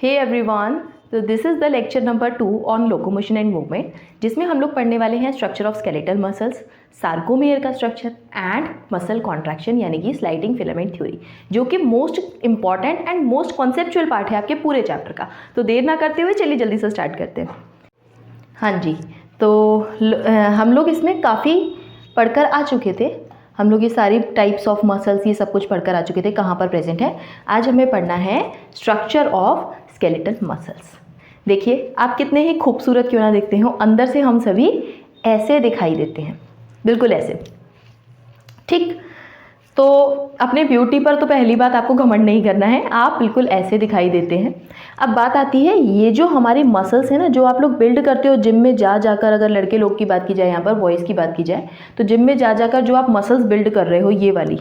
Hey everyone, तो this is the lecture number 2 on locomotion and movement, जिसमें हम लोग पढ़ने वाले हैं structure of skeletal muscles, sarcomere का स्ट्रक्चर एंड मसल कॉन्ट्रैक्शन यानी कि स्लाइडिंग फिलामेंट थ्योरी, जो कि most important and most conceptual part है आपके पूरे चैप्टर का। तो देर ना करते हुए चलिए जल्दी से स्टार्ट करते हैं। हाँ जी, तो हम लोग इसमें काफ़ी पढ़कर आ चुके थे। हम लोग ये सारी टाइप्स ऑफ मसल्स ये सब कुछ पढ़कर आ चुके थे, कहाँ पर प्रेजेंट है। आज हमें पढ़ना है स्ट्रक्चर ऑफ स्केलेटल मसल्स। देखिए, आप कितने ही खूबसूरत क्यों ना दिखते हो, अंदर से हम सभी ऐसे दिखाई देते हैं, बिल्कुल ऐसे। ठीक, तो अपने ब्यूटी पर तो पहली बात आपको घमंड नहीं करना है, आप बिल्कुल ऐसे दिखाई देते हैं। अब बात आती है, ये जो हमारी मसल्स है ना, जो आप लोग बिल्ड करते हो जिम में जा जाकर, अगर लड़के लोग की बात की जाए, यहाँ पर बॉयज़ की बात की जाए, तो जिम में जा जाकर जो आप मसल्स बिल्ड कर रहे हो, ये वाली,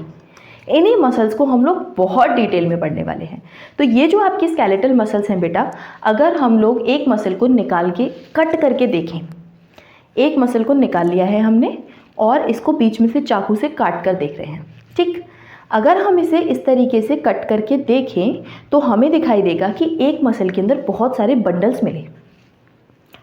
इन्हीं मसल्स को हम लोग बहुत डिटेल में पढ़ने वाले हैं। तो ये जो आपकी स्केलेटल मसल्स हैं बेटा, अगर हम लोग एक मसल को निकाल के कट करके देखें, एक मसल को निकाल लिया है हमने और इसको बीच में से चाकू से काट कर देख रहे हैं। ठीक, अगर हम इसे इस तरीके से कट करके देखें तो हमें दिखाई देगा कि एक मसल के अंदर बहुत सारे बंडल्स मिले।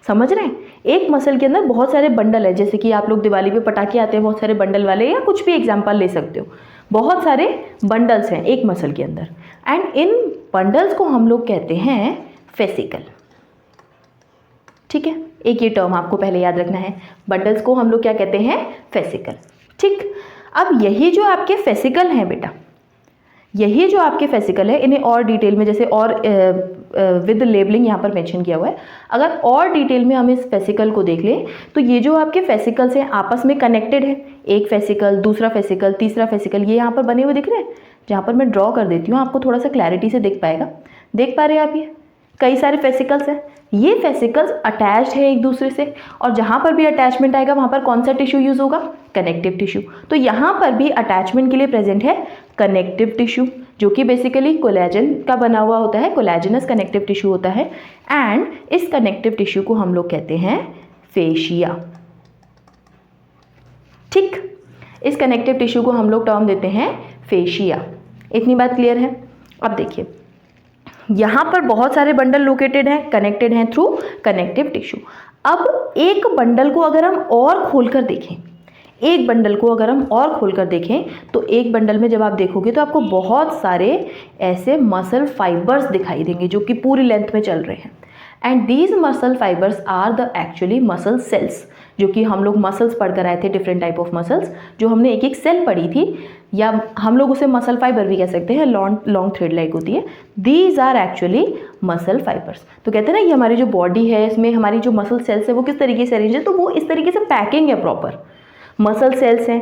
समझ रहे हैं? एक मसल के अंदर बहुत सारे बंडल है, जैसे कि आप लोग दिवाली पे पटाखे आते हैं बहुत सारे बंडल वाले, या कुछ भी एग्जांपल ले सकते हो। बहुत सारे बंडल्स हैं एक मसल के अंदर, एंड इन बंडल्स को हम लोग कहते हैं फेसिकल। ठीक है, एक ये टर्म आपको पहले याद रखना है, बंडल्स को हम लोग क्या कहते हैं? फेसिकल। ठीक, अब यही जो आपके फेसिकल हैं बेटा, यही जो आपके फेसिकल है, इन्हें और डिटेल में, जैसे और विद लेबलिंग यहाँ पर मेंशन किया हुआ है, अगर और डिटेल में हम इस फेसिकल को देख लें तो ये जो आपके फेसिकल्स हैं आपस में कनेक्टेड है। एक फेसिकल, दूसरा फेसिकल, तीसरा फेसिकल, ये यहाँ पर बने हुए दिख रहे हैं। जहाँ पर मैं ड्रॉ कर देती हूँ आपको थोड़ा सा क्लैरिटी से दिख पाएगा। देख पा रहे हैं आप? ये कई सारे फेसिकल्स हैं, ये फेसिकल्स अटैच्ड है एक दूसरे से, और जहाँ पर भी अटैचमेंट आएगा वहाँ पर कौन सा टिश्यू यूज होगा? Connective tissue. तो यहाँ पर भी अटैचमेंट के लिए प्रेजेंट है कनेक्टिव टिश्यू, जो कि बेसिकली कोलेजन का बना हुआ होता है, कोलेजनस कनेक्टिव टिश्यू होता है। एंड इस कनेक्टिव टिश्यू को हम लोग कहते हैं फेशिया। ठीक, इस कनेक्टिव टिश्यू को हम लोग टर्म देते हैं फेशिया। इतनी बात क्लियर है? अब देखिए, यहाँ पर बहुत सारे बंडल लोकेटेड हैं, कनेक्टेड हैं थ्रू कनेक्टिव टिश्यू। अब एक बंडल को अगर हम और खोलकर देखें, एक बंडल को अगर हम और खोलकर देखें, तो एक बंडल में जब आप देखोगे तो आपको बहुत सारे ऐसे मसल फाइबर्स दिखाई देंगे जो कि पूरी लेंथ में चल रहे हैं। And these muscle fibres are the actually muscle cells, जो कि हम लोग मसल्स पढ़कर आए थे, डिफरेंट टाइप ऑफ मसल्स, जो हमने एक एक सेल पढ़ी थी, या हम लोग उसे मसल फाइबर भी कह सकते हैं, लॉन्ग थ्रेड लाइक होती है। These are actually muscle fibres. तो कहते हैं ना, ये हमारी जो बॉडी है, इसमें हमारी जो मसल सेल्स है वो किस तरीके से अरेंज है, तो वो इस तरीके से पैकिंग है प्रॉपर। मसल सेल्स हैं,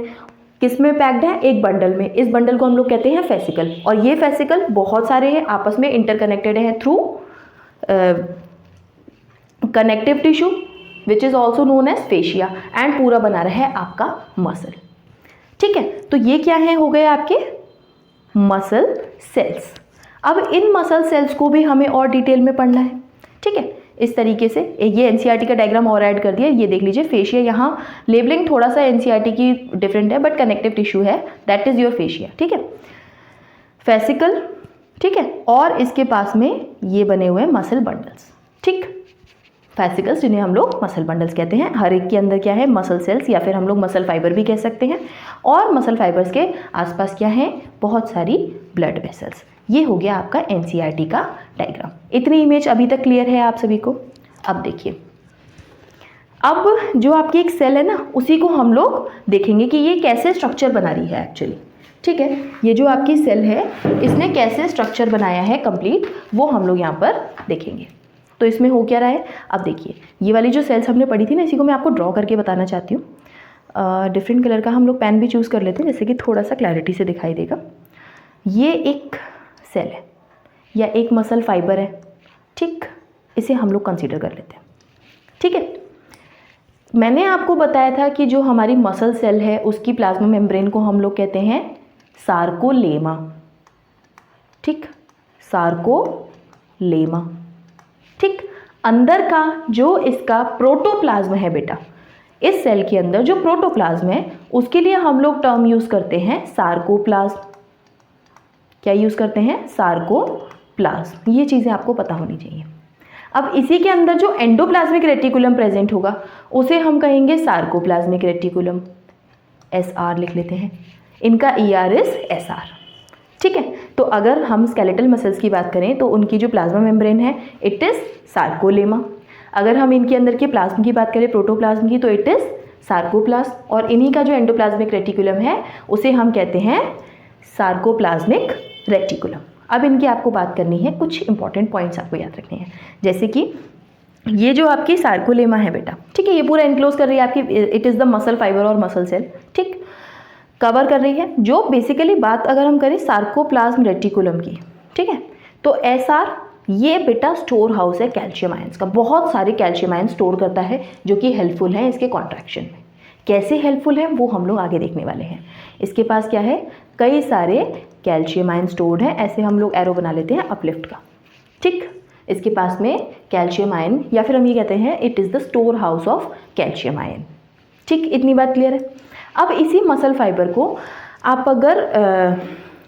किस में पैक्ड है? एक बंडल में। इस बंडल को हम लोग कहते हैं फेसिकल, और ये फेसिकल बहुत सारे हैं, आपस में इंटरकनेक्टेड हैं through connective tissue which is also known as fascia, and पूरा बना रहा है आपका मसल। ठीक है, तो ये क्या है? हो गए आपके मसल सेल्स। अब इन मसल सेल्स को भी हमें और डिटेल में पढ़ना है। ठीक है, इस तरीके से ये एनसीईआरटी का डायग्राम और ऐड कर दिया। ये देख लीजिए, फेशिया, यहाँ लेबलिंग थोड़ा सा एनसीईआरटी की डिफरेंट है, बट कनेक्टिव टिश्यू है, दैट इज योर फेशिया। ठीक है, फेसिकल। ठीक है, और इसके पास में ये बने हुए मसल बंडल्स। ठीक, फेसिकल्स जिन्हें हम लोग मसल बंडल्स कहते हैं। हर एक के अंदर क्या है? मसल सेल्स, या फिर हम लोग मसल फाइबर भी कह सकते हैं। और मसल फाइबर्स के आसपास क्या है? बहुत सारी ब्लड वेसल्स। ये हो गया आपका एनसीईआरटी का डायग्राम। इतनी इमेज अभी तक क्लियर है आप सभी को? अब देखिए, अब जो आपकी एक सेल है ना, उसी को हम लोग देखेंगे कि ये कैसे स्ट्रक्चर बना रही है एक्चुअली। ठीक है, ये जो आपकी सेल है, इसने कैसे स्ट्रक्चर बनाया है कंप्लीट, वो हम लोग यहाँ पर देखेंगे। तो इसमें हो क्या रहा है? अब देखिए, ये वाली जो सेल्स हमने पढ़ी थी ना, इसी को मैं आपको ड्रॉ करके बताना चाहती हूँ। डिफरेंट कलर का हम लोग पेन भी चूज़ कर लेते हैं, जैसे कि थोड़ा सा क्लैरिटी से दिखाई देगा। ये एक सेल है या एक मसल फाइबर है। ठीक, इसे हम लोग कंसीडर कर लेते हैं। ठीक है, मैंने आपको बताया था कि जो हमारी मसल सेल है उसकी प्लाज्मा मेम्ब्रेन को हम लोग कहते हैं सार्कोलेमा। ठीक, सार्कोलेमा। ठीक, अंदर का जो इसका प्रोटोप्लाज्म है बेटा, इस सेल के अंदर जो प्रोटोप्लाज्म है, उसके लिए हम लोग टर्म यूज करते हैं सार्कोप्लाज्म। क्या यूज करते हैं? सार्कोप्लाज्म। प्लाज्म, ये चीज़ें आपको पता होनी चाहिए। अब इसी के अंदर जो एंडोप्लाज्मिक रेटिकुलम प्रेजेंट होगा उसे हम कहेंगे सार्कोप्लाज्मिक रेटिकुलम, SR लिख लेते हैं, इनका ER इज SR। ठीक है, तो अगर हम स्केलेटल मसल्स की बात करें तो उनकी जो प्लाज्मा मेम्ब्रेन है इट इज़ सार्कोलेमा। अगर हम इनके अंदर के प्लाज्म की बात करें, प्रोटोप्लाज्म की, तो इट इज़ सार्कोप्लाज्म। और इन्हीं का जो एंडोप्लाज्मिक रेटिकुलम है उसे हम कहते हैं सार्कोप्लाज्मिक रेटिकुलम। अब इनकी आपको बात करनी है, कुछ इंपॉर्टेंट पॉइंट्स आपको याद रखने हैं, जैसे कि ये जो आपकी सार्कोलेमा है बेटा, ठीक है, ये पूरा एनक्लोज कर रही है आपकी, it is the muscle fibre और मसल सेल, ठीक, कवर कर रही है। जो बेसिकली बात अगर हम करें सार्कोप्लाज्म रेटिकुलम की, ठीक है, तो SR ये बेटा स्टोर हाउस है कैल्शियम आयंस का, बहुत सारे कैल्शियम आयंस स्टोर करता है जो कि हेल्पफुल है इसके कॉन्ट्रैक्शन में। कैसे हेल्पफुल है वो हम लोग आगे देखने वाले हैं। इसके पास क्या है, कई सारे कैल्शियम आयन स्टोर्ड हैं, ऐसे हम लोग एरो बना लेते हैं अपलिफ्ट का, ठीक। इसके पास में कैल्शियम आयन, या फिर हम ये कहते हैं it is the store house of calcium ion, ठीक, इतनी बात क्लियर है। अब इसी मसल फाइबर को आप अगर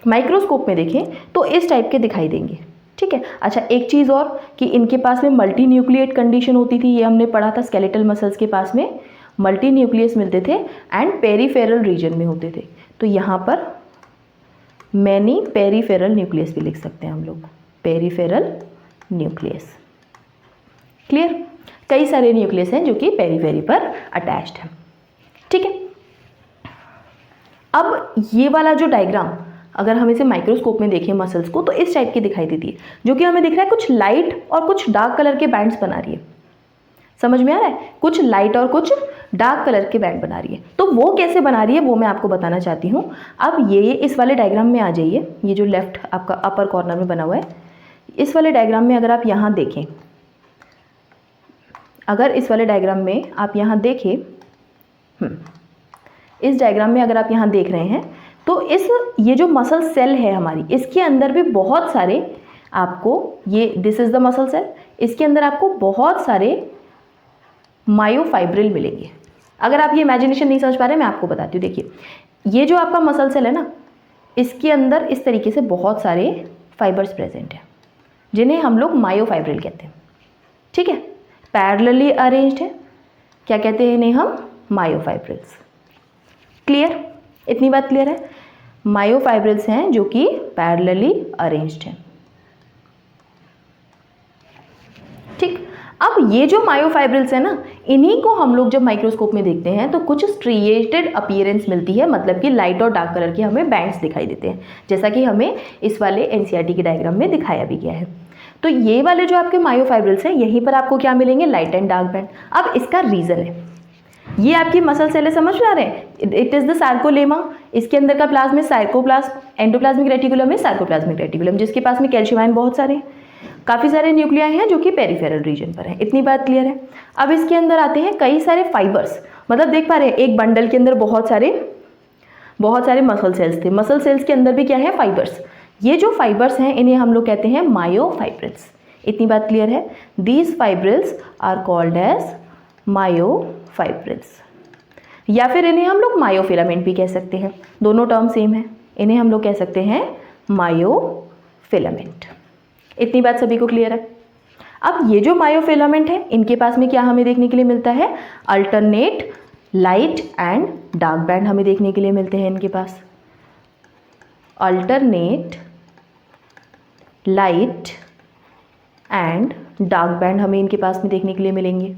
माइक्रोस्कोप में देखें तो इस टाइप के दिखाई देंगे, ठीक है। अच्छा, एक चीज़ और कि इनके पास में मल्टी न्यूक्लिएट कंडीशन होती थी, ये हमने पढ़ा था, स्केलेटल मसल्स के पास में मल्टी न्यूक्लियस मिलते थे एंड पेरीफेरल रीजन में होते थे। तो यहाँ पर मैनी पेरीफेरल न्यूक्लियस भी लिख सकते हैं हम लोग, पेरीफेरल न्यूक्लियस, क्लियर। कई सारे न्यूक्लियस हैं जो कि पेरीफेरी पर अटैच्ड है, ठीक है। अब ये वाला जो डायग्राम अगर हम इसे माइक्रोस्कोप में देखें मसल्स को, तो इस टाइप की दिखाई देती है, जो कि हमें दिख रहा है कुछ लाइट और कुछ डार्क कलर के बैंड्स बना रही है। समझ में आ रहा है, कुछ लाइट और कुछ डार्क कलर के बैंड बना रही है। तो वो कैसे बना रही है वो मैं आपको बताना चाहती हूँ। अब ये इस वाले डायग्राम में आ जाइए, ये जो लेफ्ट आपका अपर कॉर्नर में बना हुआ है, इस वाले डायग्राम में अगर आप यहाँ देखें, अगर इस वाले डायग्राम में आप यहाँ देखें, इस डायग्राम में अगर आप यहाँ देख रहे हैं तो ये जो मसल सेल है हमारी, इसके अंदर भी बहुत सारे आपको, ये this is the muscle cell, इसके अंदर आपको बहुत सारे मायोफाइब्रिल मिलेंगे। अगर आप ये इमेजिनेशन नहीं समझ पा रहे, मैं आपको बताती हूँ। देखिए, ये जो आपका मसल सेल है ना, इसके अंदर इस तरीके से बहुत सारे फाइबर्स प्रेजेंट हैं जिन्हें हम लोग मायोफाइब्रिल कहते हैं, ठीक है। पैरेलली अरेंज्ड है, क्या कहते हैं इन्हें हम, मायोफाइब्रिल्स, क्लियर, इतनी बात क्लियर है। मायोफाइब्रिल्स हैं जो कि पैरेलली अरेंज्ड हैं, ठीक। अब ये जो मायोफाइब्रिल्स है ना, इन्हीं को हम लोग जब माइक्रोस्कोप में देखते हैं तो कुछ स्ट्रिएटेड अपीयरेंस मिलती है, मतलब कि लाइट और डार्क कलर के हमें बैंड्स दिखाई देते हैं, जैसा कि हमें इस वाले एनसीईआरटी के डायग्राम में दिखाया भी गया है। तो ये वाले जो आपके मायोफाइब्रिल्स हैं, यहीं पर आपको क्या मिलेंगे, लाइट एंड डार्क बैंड। अब इसका रीज़न है, ये आपकी मसल सेल है, समझ में आ रहे हैं, इट इज़ द सार्कोलेमा, इसके अंदर का प्लाज्म है सार्कोप्लाज्म, एंडोप्लाज्मिक रेटिकुलम है सार्कोप्लाज्मिक रेटिकुलम, जिसके पास में कैल्शियम आयन बहुत सारे हैं, काफ़ी सारे न्यूक्लियाई हैं जो कि पेरीफेरल रीजन पर है, इतनी बात क्लियर है। अब इसके अंदर आते हैं कई सारे फाइबर्स, मतलब देख पा रहे हैं एक बंडल के अंदर बहुत सारे मसल सेल्स थे, मसल सेल्स के अंदर भी क्या है, फाइबर्स। ये जो फाइबर्स हैं इन्हें हम लोग कहते हैं मायोफाइब्रिल्स, इतनी बात क्लियर है। These fibrils are called as myofibrils, या फिर इन्हें हम लोग मायोफिलामेंट भी कह सकते हैं, दोनों टर्म सेम है, इन्हें हम लोग कह सकते हैं मायोफिलामेंट, इतनी बात सभी को क्लियर है। अब ये जो मायोफिलामेंट है, इनके पास में क्या हमें देखने के लिए मिलता है, alternate light and dark band हमें देखने के लिए मिलते हैं इनके पास, alternate light and dark band हमें इनके पास में देखने के लिए मिलेंगे।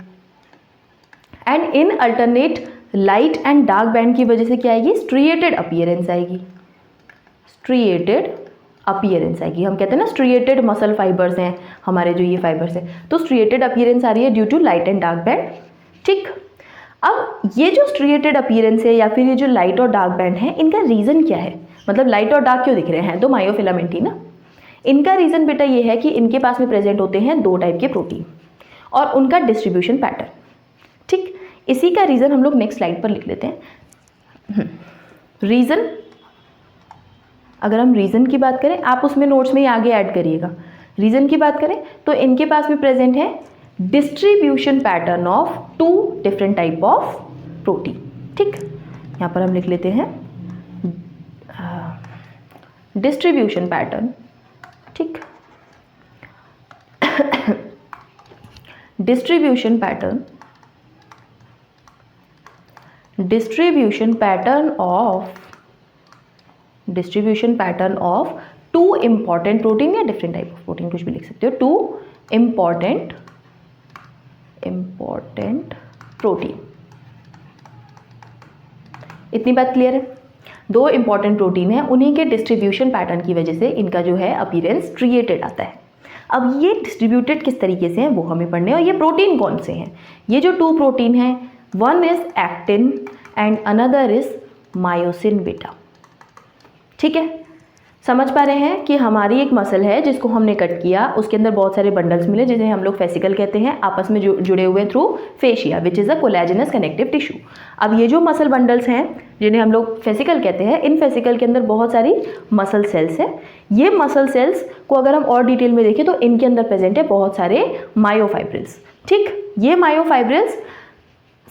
एंड इन alternate light and dark band की वजह से क्या आएगी, स्ट्रिएटेड अपीयरेंस आएगी, स्ट्रिएटेड अपीयरेंस आएगी। हम कहते हैं ना स्ट्रिएटेड मसल फाइबर्स हैं हमारे, जो ये फाइबर्स हैं, तो स्ट्रिएटेड अपीयरेंस आ रही है due to light and dark band, ठीक। अब ये जो स्ट्रिएटेड अपीयरेंस है या फिर ये जो लाइट और डार्क बैंड है, इनका रीज़न क्या है, मतलब लाइट और डार्क क्यों दिख रहे हैं, तो मायोफिलामेंट ही ना। इनका रीज़न बेटा ये है कि इनके पास में प्रेजेंट होते हैं दो टाइप के प्रोटीन और उनका डिस्ट्रीब्यूशन पैटर्न, ठीक। इसी का रीज़न हम लोग नेक्स्ट स्लाइड पर लिख लेते हैं। रीज़न, अगर हम रीज़न की बात करें, आप उसमें नोट्स में ही आगे ऐड करिएगा। रीज़न की बात करें तो इनके पास में प्रेजेंट है distribution pattern of two different type of protein, ठीक। यहाँ पर हम लिख लेते हैं डिस्ट्रीब्यूशन पैटर्न, ठीक, distribution pattern of two important protein या डिफरेंट टाइप ऑफ प्रोटीन, कुछ भी लिख सकते हो, टू इम्पॉर्टेंट प्रोटीन। इतनी बात क्लियर है? दो इम्पॉर्टेंट प्रोटीन है, उन्हीं के डिस्ट्रीब्यूशन पैटर्न की वजह से इनका जो है अपीयरेंस स्ट्रिएटेड आता है। अब ये डिस्ट्रीब्यूटेड किस तरीके से हैं वो हमें पढ़ने हैं, और ये प्रोटीन कौन से हैं? ये जो टू प्रोटीन हैं, one is actin and another is myosin बेटा। ठीक है, समझ पा रहे हैं कि हमारी एक मसल है जिसको हमने कट किया, उसके अंदर बहुत सारे बंडल्स मिले जिन्हें हम लोग फेसिकल कहते हैं, आपस में जुड़े हुए through fascia which is a collagenous connective tissue. अब ये जो मसल बंडल्स हैं जिन्हें हम लोग फेसिकल कहते हैं, इन फेसिकल के अंदर बहुत सारी मसल सेल्स हैं। ये मसल सेल्स को अगर हम और डिटेल में देखें तो इनके अंदर प्रेजेंट है बहुत सारे मायोफाइब्रिल्स। ठीक, ये मायोफाइब्रिल्स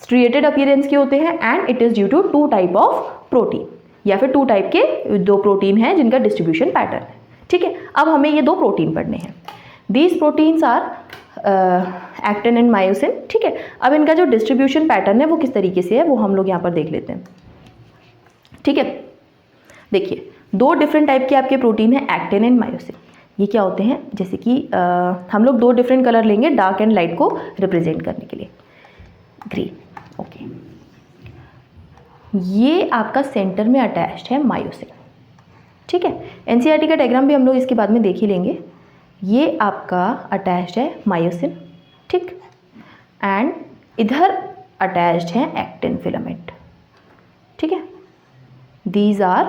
स्ट्रिएटेड अपीयरेंस के होते हैं and it is due to two type of protein, या फिर टू टाइप के दो प्रोटीन हैं जिनका डिस्ट्रीब्यूशन पैटर्न है। ठीक है, अब हमें ये दो प्रोटीन पढ़ने हैं। These proteins are actin and myosin. ठीक है, अब इनका जो डिस्ट्रीब्यूशन पैटर्न है वो किस तरीके से है वो हम लोग यहाँ पर देख लेते हैं। ठीक है, देखिए दो डिफरेंट टाइप के आपके प्रोटीन है, एक्टिन एंड मायोसिन। ये क्या होते हैं, जैसे कि हम लोग दो डिफरेंट कलर लेंगे डार्क एंड लाइट को रिप्रेजेंट करने के लिए। ग्रीन, ओके, ये आपका सेंटर में अटैच्ड है मायोसिन। ठीक है, एनसीईआरटी का डायग्राम भी हम लोग इसके बाद में देख ही लेंगे। ये आपका अटैच्ड है मायोसिन, ठीक, एंड इधर अटैच्ड है एक्टिन फिलामेंट। ठीक है, दीज आर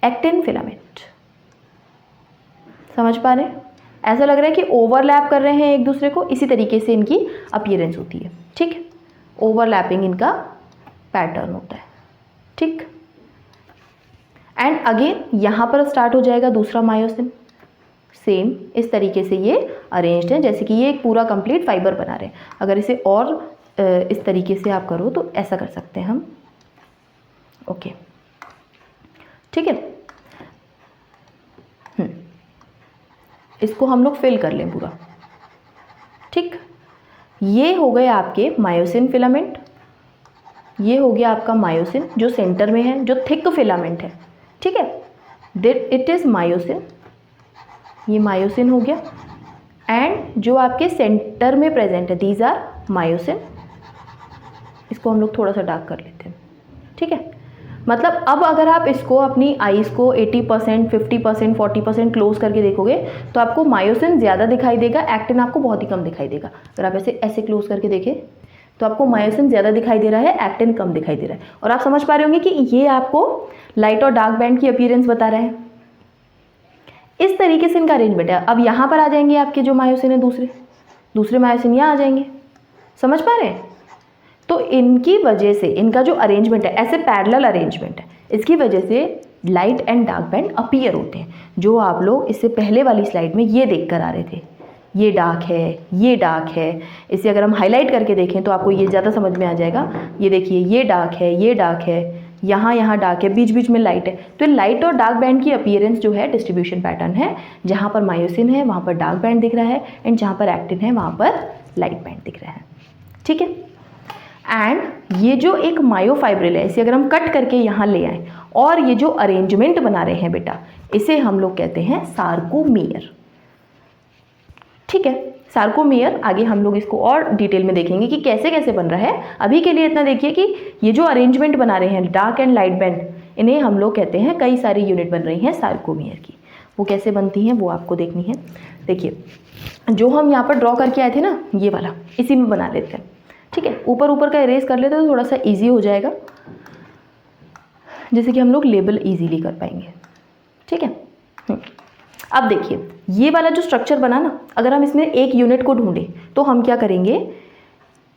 एक्टिन फिलामेंट। समझ पा रहे हैं? ऐसा लग रहा है कि ओवरलैप कर रहे हैं एक दूसरे को, इसी तरीके से इनकी अपीयरेंस होती है। ठीक, ओवरलैपिंग इनका पैटर्न होता है। ठीक, एंड अगेन यहाँ पर स्टार्ट हो जाएगा दूसरा मायोसिन। सेम इस तरीके से ये अरेंज्ड है, जैसे कि ये एक पूरा कंप्लीट फाइबर बना रहे हैं। अगर इसे और इस तरीके से आप करो तो ऐसा कर सकते हैं हम। ओके, ठीक है, इसको हम लोग फिल कर लें पूरा। ठीक, ये हो गए आपके मायोसिन फिलामेंट, ये हो गया आपका मायोसिन जो सेंटर में है, जो थिक फिलामेंट है। ठीक है, इट इज़ मायोसिन, ये मायोसिन हो गया। एंड जो आपके सेंटर में प्रेजेंट है, दीज आर मायोसिन। इसको हम लोग थोड़ा सा डार्क कर लेते हैं। ठीक है, मतलब अब अगर आप इसको अपनी आईज को 80%, 50%, 40% क्लोज करके देखोगे तो आपको मायोसिन ज़्यादा दिखाई देगा, एक्टिन आपको बहुत ही कम दिखाई देगा। अगर आप ऐसे क्लोज करके देखें तो आपको मायोसिन ज़्यादा दिखाई दे रहा है, एक्टिन कम दिखाई दे रहा है। और आप समझ पा रहे होंगे कि ये आपको लाइट और डार्क बैंड की अपीयरेंस बता रहा है। इस तरीके से इनका अरेंजमेंट है। अब यहाँ पर आ जाएंगे आपके जो मायोसिन है, दूसरे मायोसिन यहाँ आ जाएंगे। समझ पा रहे हैं? तो इनकी वजह से इनका जो अरेंजमेंट है, ऐसे पैरेलल अरेंजमेंट है, इसकी वजह से light and dark band appear होते हैं, जो आप लोग इससे पहले वाली स्लाइड में ये देख कर आ रहे थे। ये डार्क है, ये डार्क है। इसे अगर हम हाईलाइट करके देखें तो आपको ये ज़्यादा समझ में आ जाएगा। ये देखिए, ये डार्क है, ये डार्क है, यहाँ डार्क है, बीच बीच में लाइट है। तो लाइट और डार्क बैंड की अपीयरेंस जो है डिस्ट्रीब्यूशन पैटर्न है। जहाँ पर मायोसिन है वहाँ पर डार्क बैंड दिख रहा है, एंड जहाँ पर एक्टिन है वहाँ पर लाइट बैंड दिख रहा है। ठीक है, एंड ये जो एक मायोफाइब्रिल है, इसे अगर हम कट करके यहाँ ले आएँ और ये जो अरेंजमेंट बना रहे हैं बेटा, इसे हम लोग कहते हैं सार्कोमियर। ठीक है, सार्कोमियर आगे हम लोग इसको और डिटेल में देखेंगे कि कैसे कैसे बन रहा है। अभी के लिए इतना देखिए कि ये जो अरेंजमेंट बना रहे हैं डार्क एंड लाइट बैंड, इन्हें हम लोग कहते हैं, कई सारी यूनिट बन रही हैं सार्कोमियर की। वो कैसे बनती हैं वो आपको देखनी है। देखिए, जो हम यहाँ पर ड्रॉ करके आए थे ना, ये वाला, इसी में बना लेते हैं। ठीक है, ऊपर का इरेज कर लेते हैं तो थोड़ा सा ईजी हो जाएगा, जैसे कि हम लोग लेबल ईजीली कर पाएंगे। ठीक है, अब देखिए ये वाला जो स्ट्रक्चर बना ना, अगर हम इसमें एक यूनिट को ढूंढें तो हम क्या करेंगे,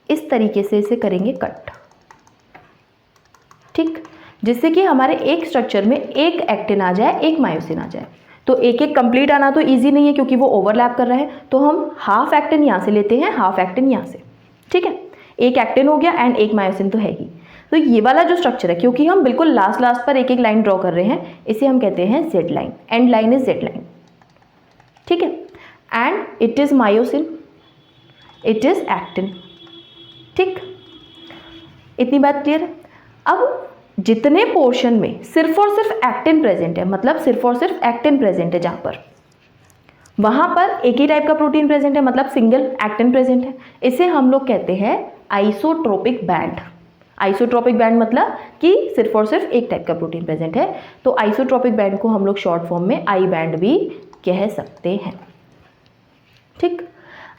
इस तरीके से इसे करेंगे कट। ठीक, जिससे कि हमारे एक स्ट्रक्चर में एक एक्टिन आ जाए, एक मायोसिन आ जाए। तो एक एक कंप्लीट आना तो इजी नहीं है क्योंकि वो ओवरलैप कर रहा है, तो हम हाफ एक्टिन यहाँ से लेते हैं, हाफ एक्टिन यहाँ से। ठीक है, एक एक्टिन हो गया एंड एक मायोसिन तो है ही। तो ये वाला जो स्ट्रक्चर है, क्योंकि हम बिल्कुल लास्ट पर एक एक लाइन ड्रॉ कर रहे हैं, इसे हम कहते हैं Z line, and line is Z line. ठीक है, and it is myosin, it is actin. ठीक, इतनी बात क्लियर है। अब जितने पोर्शन में सिर्फ और सिर्फ एक्टिन प्रेजेंट है, मतलब सिर्फ और सिर्फ एक्टिन प्रेजेंट है जहाँ पर, वहाँ पर एक ही टाइप का प्रोटीन प्रेजेंट है, मतलब सिंगल एक्टिन प्रेजेंट है, इसे हम लोग कहते हैं आइसोट्रोपिक बैंड। आइसोट्रोपिक बैंड मतलब कि सिर्फ और सिर्फ एक टाइप का प्रोटीन प्रेजेंट है, तो आइसोट्रोपिक बैंड को हम लोग शॉर्ट फॉर्म में आई बैंड भी कह सकते हैं। ठीक,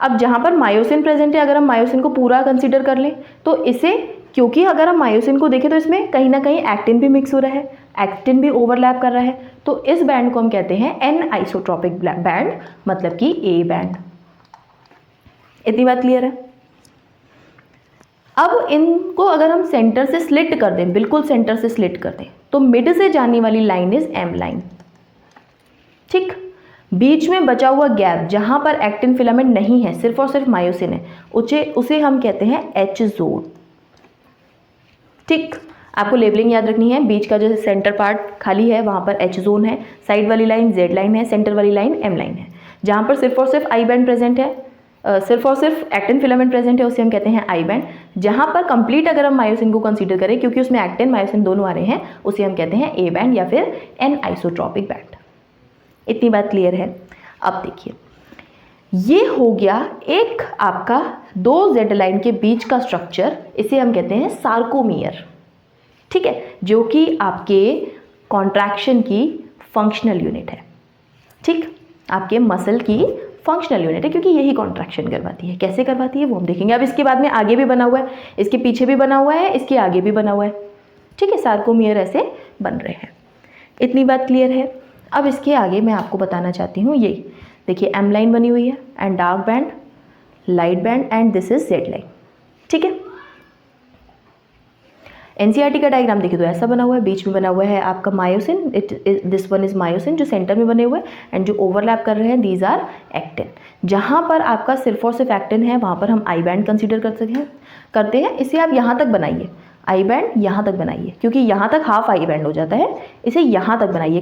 अब जहाँ पर मायोसिन प्रेजेंट है, अगर हम मायोसिन को पूरा कंसीडर कर लें तो इसे, क्योंकि अगर हम मायोसिन को देखें तो इसमें कहीं ना कहीं एक्टिन भी मिक्स हो रहा है, एक्टिन भी ओवरलैप कर रहा है, तो इस बैंड को हम कहते हैं एन आइसोट्रोपिक बैंड, मतलब कि ए बैंड। इतनी बात क्लियर है। अब इनको अगर हम सेंटर से स्लिट कर दें, बिल्कुल सेंटर से स्लिट कर दें, तो मिड से जाने वाली लाइन इज एम लाइन। ठीक, बीच में बचा हुआ गैप जहां पर एक्टिन फिलामेंट नहीं है, सिर्फ और सिर्फ मायोसिन है, उसे हम कहते हैं एच जोन। ठीक, आपको लेबलिंग याद रखनी है। बीच का जो सेंटर पार्ट खाली है वहाँ पर एच जोन है, साइड वाली लाइन जेड लाइन है, सेंटर वाली लाइन एम लाइन है। जहाँ पर सिर्फ और सिर्फ आई बैंड प्रेजेंट है, सिर्फ और सिर्फ एक्टिन फिलामेंट प्रेजेंट है, उसे हम कहते हैं आई बैंड। जहाँ पर कंप्लीट अगर हम मायोसिन को कंसीडर करें, क्योंकि उसमें एक्टिन मायोसिन दोनों आ रहे हैं, उसे हम कहते हैं ए बैंड या फिर एन आइसोट्रोपिक बैंड। इतनी बात क्लियर है। अब देखिए, ये हो गया एक आपका दो जेड लाइन के बीच का स्ट्रक्चर, इसे हम कहते हैं सार्कोमियर। ठीक है, जो कि आपके कॉन्ट्रैक्शन की फंक्शनल यूनिट है। ठीक, आपके मसल की फंक्शनल यूनिट है, क्योंकि यही कॉन्ट्रैक्शन करवाती है। कैसे करवाती है वो हम देखेंगे। अब इसके बाद में आगे भी बना हुआ है, इसके पीछे भी बना हुआ है, इसके आगे भी बना हुआ है। ठीक है, सार्कोमियर ऐसे बन रहे हैं। इतनी बात क्लियर है। अब इसके आगे मैं आपको बताना चाहती हूँ, ये देखिए एम लाइन बनी हुई है and dark band, light band and this is Z line. ठीक है, एनसीईआरटी का डायग्राम देखिए तो ऐसा बना हुआ है, बीच में बना हुआ है आपका myosin, this one is myosin जो सेंटर में बने हुए हैं, एंड जो ओवरलैप कर रहे हैं दीज आर एक्टिन। जहाँ पर आपका सिर्फ और सिर्फ एक्टिन है वहाँ पर हम आई बैंड कंसीडर करते हैं। इसे आप यहाँ तक बनाइए, आई बैंड यहाँ तक बनाइए, क्योंकि यहाँ तक हाफ आई बैंड हो जाता है, इसे यहाँ तक बनाइए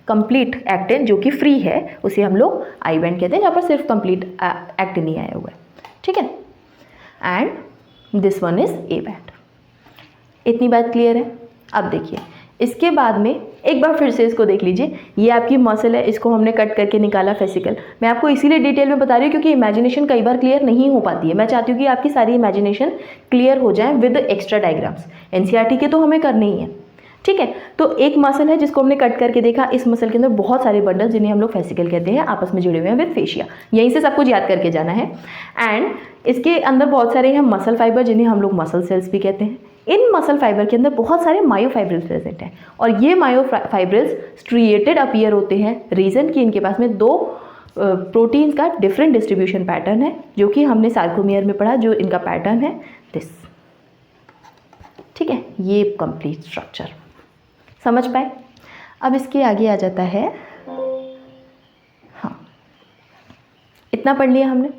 कंप्लीट एक्टिन जो कि फ्री है, उसे हम लोग आई बैंड कहते हैं, जहाँ पर सिर्फ कंप्लीट एक्टिन ही आया हुआ है। ठीक है, and this one is A band. इतनी बात क्लियर है। अब देखिए, इसके बाद में एक बार फिर से इसको देख लीजिए, ये आपकी मसल है, इसको हमने कट करके निकाला फेसिकल। मैं आपको इसीलिए डिटेल में बता रही हूँ क्योंकि इमेजिनेशन कई बार क्लियर नहीं हो पाती है। मैं चाहती हूँ कि आपकी सारी इमेजिनेशन क्लियर हो जाए विद एक्स्ट्रा डायग्राम्स। एनसीईआरटी के तो हमें करने ही है। ठीक है, तो एक मसल है जिसको हमने कट करके देखा, इस मसल के अंदर बहुत सारे बंडल जिन्हें हम लोग फेसिकल कहते हैं आपस में जुड़े हुए हैं विद फेशिया। यहीं से सब कुछ याद करके जाना है। एंड इसके अंदर बहुत सारे हैं मसल फाइबर जिन्हें हम लोग मसल सेल्स भी कहते हैं। इन मसल फाइबर के अंदर बहुत सारे मायोफाइब्रिल्स प्रेजेंट हैं, और ये मायोफाइब्रिल्स स्ट्रिएटेड अपीयर होते हैं। रीज़न कि इनके पास में दो प्रोटीन्स का डिफरेंट डिस्ट्रीब्यूशन पैटर्न है, जो कि हमने सार्कोमियर में पढ़ा, जो इनका पैटर्न है दिस। ठीक है, ये कंप्लीट स्ट्रक्चर समझ पाए। अब इसके आगे आ जाता है, हाँ इतना पढ़ लिया हमने।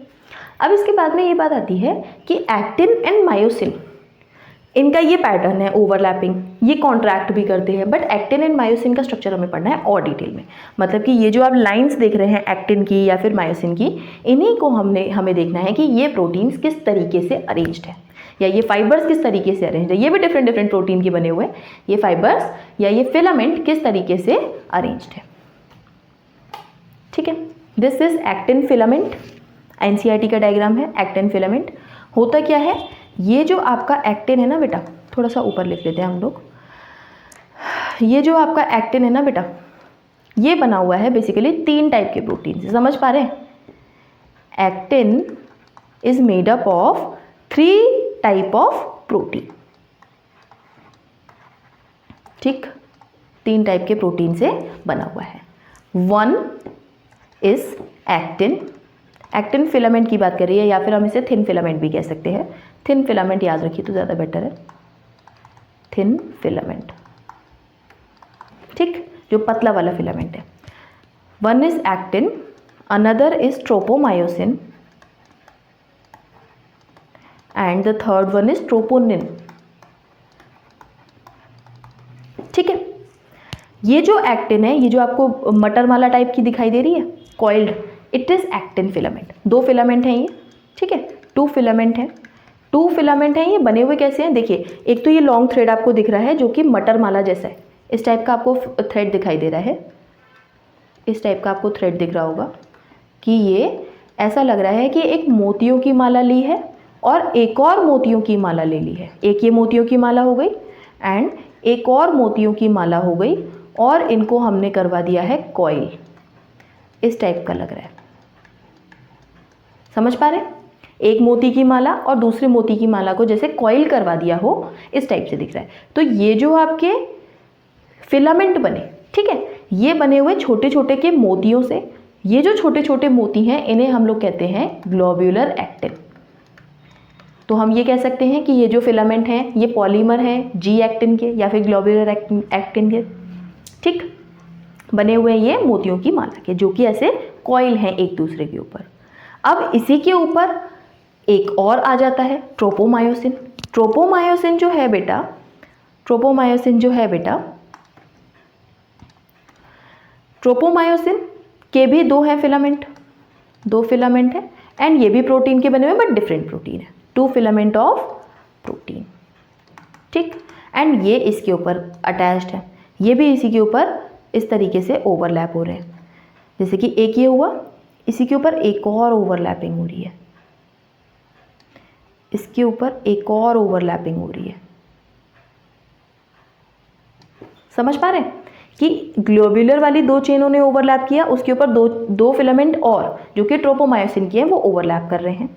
अब इसके बाद में ये बात आती है कि एक्टिन एंड मायोसिन, इनका ये पैटर्न है ओवरलैपिंग, ये कॉन्ट्रैक्ट भी करते हैं, बट एक्टिन एंड मायोसिन का स्ट्रक्चर हमें पढ़ना है और डिटेल में। मतलब कि ये जो आप लाइंस देख रहे हैं एक्टिन की या फिर मायोसिन की, इन्हीं को हमें देखना है कि ये प्रोटीन्स किस तरीके से अरेंज्ड है, या ये फाइबर्स किस तरीके से अरेंज है। ये भी डिफरेंट डिफरेंट प्रोटीन के बने हुए हैं। ये फाइबर्स या ये फिलामेंट किस तरीके से अरेंज्ड है। ठीक है, this is actin filament. NCERT का डायग्राम है एक्टिन फिलामेंट। होता क्या है, ये जो आपका एक्टिन है ना बेटा, थोड़ा सा ऊपर लिख लेते हैं हम लोग। ये जो आपका एक्टिन है ना बेटा, ये बना हुआ है बेसिकली 3 टाइप के प्रोटीन से। समझ पा रहे हैं? Actin is made up of 3 type of protein. ठीक, 3 टाइप के प्रोटीन से बना हुआ है। 1 इज एक्टिन। एक्टिन फिलामेंट की बात कर रही है, या फिर हम इसे थिन फिलामेंट भी कह सकते हैं। थिन फिलामेंट याद रखिए तो ज़्यादा बेटर है, थिन फिलामेंट। ठीक, जो पतला वाला फिलामेंट है। 1 is actin, another is tropomyosin, and the third one is troponin. ठीक है, ये जो एक्टिन है, ये जो आपको मटर माला टाइप की दिखाई दे रही है, coiled, it is actin filament. 2 filament हैं ये, ठीक है, 2 फिलामेंट हैं, 2 फिलामेंट हैं। ये बने हुए कैसे हैं, देखिए एक तो ये लॉन्ग थ्रेड आपको दिख रहा है जो कि मटर माला जैसा है, इस टाइप का आपको थ्रेड दिखाई दे रहा है, इस टाइप का आपको थ्रेड दिख रहा होगा कि ये ऐसा लग रहा है कि एक मोतियों की माला ली है और एक और मोतियों की माला ले ली है। एक ये मोतियों की माला हो गई एंड एक और मोतियों की माला हो गई और इनको हमने करवा दिया है कॉइल, इस टाइप का लग रहा है, समझ पा रहे हैं? एक मोती की माला और दूसरे मोती की माला को जैसे कॉइल करवा दिया हो, इस टाइप से दिख रहा है। तो ये जो आपके फिलामेंट बने, ठीक है, ये बने हुए छोटे छोटे के मोतियों से, ये जो छोटे छोटे मोती हैं इन्हें हम लोग कहते हैं ग्लोब्यूलर एक्टिन। तो हम ये कह सकते हैं कि ये जो फिलामेंट हैं ये पॉलीमर हैं जी एक्टिन के या फिर ग्लोब्यूलर एक्टिन के, ठीक, बने हुए ये मोतियों की माला के, जो कि ऐसे कॉइल हैं एक दूसरे के ऊपर। अब इसी के ऊपर एक और आ जाता है ट्रोपोमायोसिन। ट्रोपोमायोसिन जो है बेटा, ट्रोपोमायोसिन जो है बेटा, ट्रोपोमायोसिन के भी 2 हैं फिलामेंट, 2 फिलामेंट है एंड ये भी प्रोटीन के बने हुए बट डिफरेंट प्रोटीन है, 2 फिलामेंट ऑफ प्रोटीन, ठीक, एंड ये इसके ऊपर अटैच्ड है, ये भी इसी के ऊपर इस तरीके से ओवरलैप हो रहे हैं। जैसे कि एक ये हुआ, इसी के ऊपर एक और ओवरलैपिंग हो रही है, इसके ऊपर एक और ओवरलैपिंग हो रही है, समझ पा रहे हैं कि ग्लोब्यूलर वाली 2 चेनों ने ओवरलैप किया, उसके ऊपर दो फिलामेंट और जो कि ट्रोपोमायोसिन की हैं वो ओवरलैप कर रहे हैं,